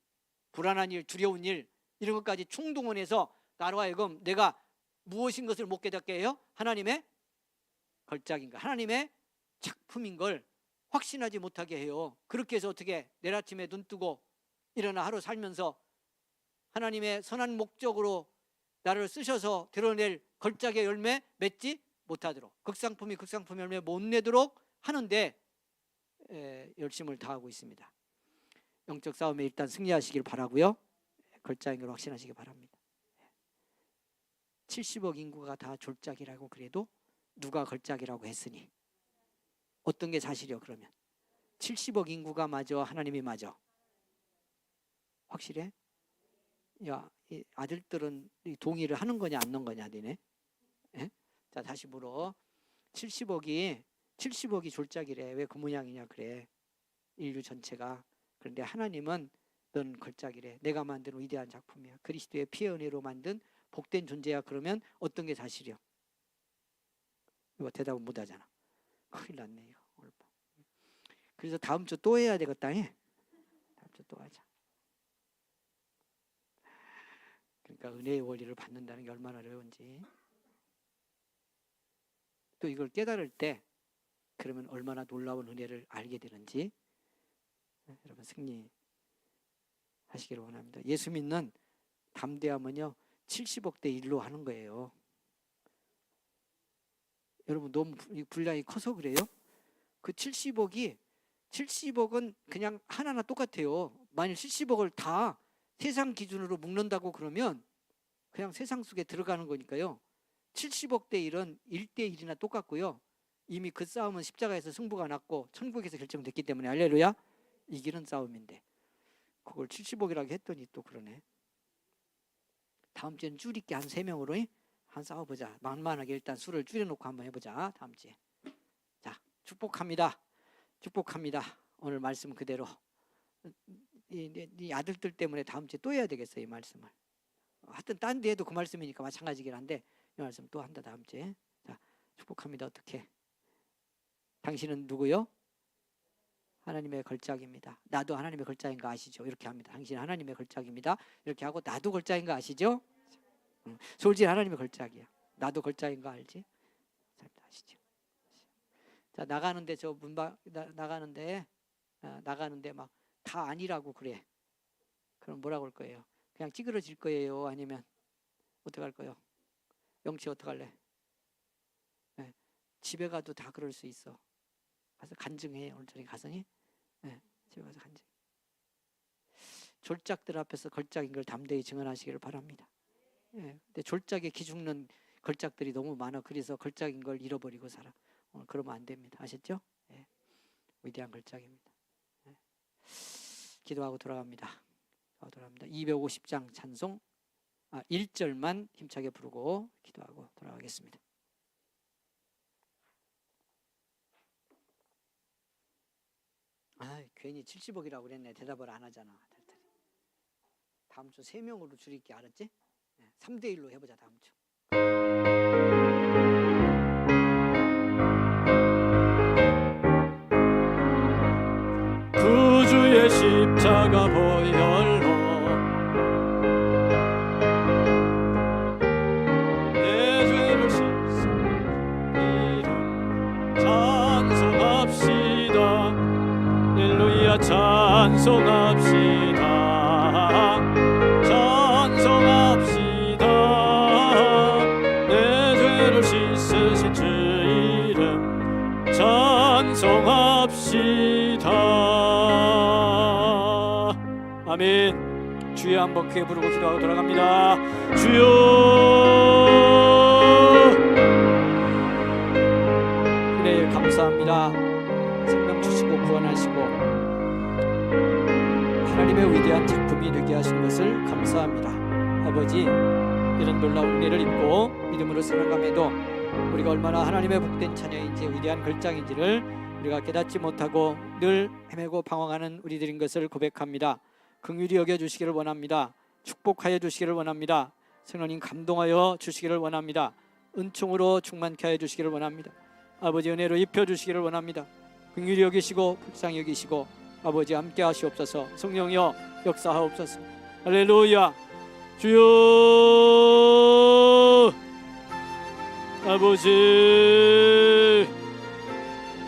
불안한 일, 두려운 일 이런 것까지 총동원해서 나로 하여금 내가 무엇인 것을 못 깨닫게 해요? 하나님의 걸작인가 하나님의 작품인 걸 확신하지 못하게 해요. 그렇게 해서 어떻게 내일 아침에 눈 뜨고 일어나 하루 살면서 하나님의 선한 목적으로 나를 쓰셔서 드러낼 걸작의 열매 맺지 못하도록 극상품이 극상품 열매 못 내도록 하는데 열심을 다하고 있습니다. 영적 싸움에 일단 승리하시길 바라고요. 걸작인 걸 확신하시기 바랍니다. 70억 인구가 다 졸작이라고 그래도 누가 걸작이라고 했으니 어떤 게 사실이요? 그러면 70억 인구가 맞아 하나님이 맞아? 확실해? 야, 이 아들들은 동의를 하는 거냐 안 하는 거냐 니네? 예? 자 다시 물어. 70억이 졸작이래. 왜 그 모양이냐 그래. 인류 전체가. 그런데 하나님은 넌 걸작이래. 내가 만든 위대한 작품이야. 그리스도의 피의 은혜로 만든 복된 존재야. 그러면 어떤 게 사실이요? 이거 대답은 못 하잖아. 큰일 났네 이거. 그래서 다음 주 또 해야 되겠다. 다음 주 또 하자. 그러니까 은혜의 원리를 받는다는 게 얼마나 어려운지. 또 이걸 깨달을 때 그러면 얼마나 놀라운 은혜를 알게 되는지 여러분 승리하시기를 원합니다. 예수 믿는 담대함은요 70억대 1로 하는 거예요. 여러분 너무 분량이 커서 그래요? 그 70억은 그냥 하나하나 똑같아요. 만일 70억을 다 세상 기준으로 묶는다고 그러면 그냥 세상 속에 들어가는 거니까요. 70억대 1은 1대 1이나 똑같고요. 이미 그 싸움은 십자가에서 승부가 났고 천국에서 결정됐기 때문에 할렐루야 이기는 싸움인데 그걸 70억이라고 했더니 또 그러네. 다음 주에는 줄이게 한 3명으로 한 싸워보자. 만만하게 일단 수를 줄여놓고 한번 해보자. 다음 주에. 자 축복합니다. 오늘 말씀 그대로 이 아들들 때문에 다음 주에 또 해야 되겠어요. 이 말씀을. 하여튼 딴 데 해도 그 말씀이니까 마찬가지긴 한데 이 말씀 또 한다 다음 주에. 자 축복합니다. 어떻게? 당신은 누구요? 하나님의 걸작입니다. 나도 하나님의 걸작인 거 아시죠? 이렇게 합니다. 당신은 하나님의 걸작입니다. 이렇게 하고 나도 걸작인 거 아시죠? 솔직히 하나님의 걸작이야. 나도 걸작인 거 알지? 아시죠? 자 나가는데 저 문밖 나가는데 막 다 아니라고 그래. 그럼 뭐라고 할 거예요? 그냥 찌그러질 거예요? 아니면 어떡할 거예요? 영치 어떡할래? 네. 집에 가도 다 그럴 수 있어. 가서 간증해. 오늘 저녁에 가서 네. 집에 가서 간증. 졸작들 앞에서 걸작인 걸 담대히 증언하시기를 바랍니다. 네. 근데 졸작에 기죽는 걸작들이 너무 많아. 그래서 걸작인 걸 잃어버리고 살아. 오늘 그러면 안 됩니다. 아셨죠? 네. 위대한 걸작입니다. 네. 기도하고 돌아갑니다. 250장 찬송 1절만 힘차게 부르고 기도하고 돌아가겠습니다. 괜히 70억이라고 그랬네. 대답을 안 하잖아. 다음 주 3명으로 줄일게. 알았지? 3대 1로 해보자. 다음 주. 구주의 십자가 보혈로 내 죄를 씻은 이름 찬송합시다. 할렐루야 찬송합시다. 내 죄를 씻으신 주 이름 찬송합시다. 아멘. 주여 한번 크게 부르고 기도하고 돌아갑니다. 주여. 네, 감사합니다. 생명 주시고 구원하시고 하나님의 위대한 작품이 되게 하신 것을 감사합니다. 아버지, 이런 놀라운 은혜를 입고 믿음으로 살아감에도 우리가 얼마나 하나님의 복된 자녀인지 위대한 걸작인지를 우리가 깨닫지 못하고 늘 헤매고 방황하는 우리들인 것을 고백합니다. 긍휼히 여겨주시기를 원합니다. 축복하여 주시기를 원합니다. 성령님 감동하여 주시기를 원합니다. 은총으로 충만케 하여 주시기를 원합니다. 아버지 은혜로 입혀주시기를 원합니다. 긍휼히 여기시고 불쌍히 여기시고 아버지 함께 하시옵소서. 성령이여 역사하옵소서. 할렐루야. 주여. 아버지.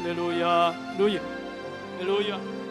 할렐루야. 할렐루야.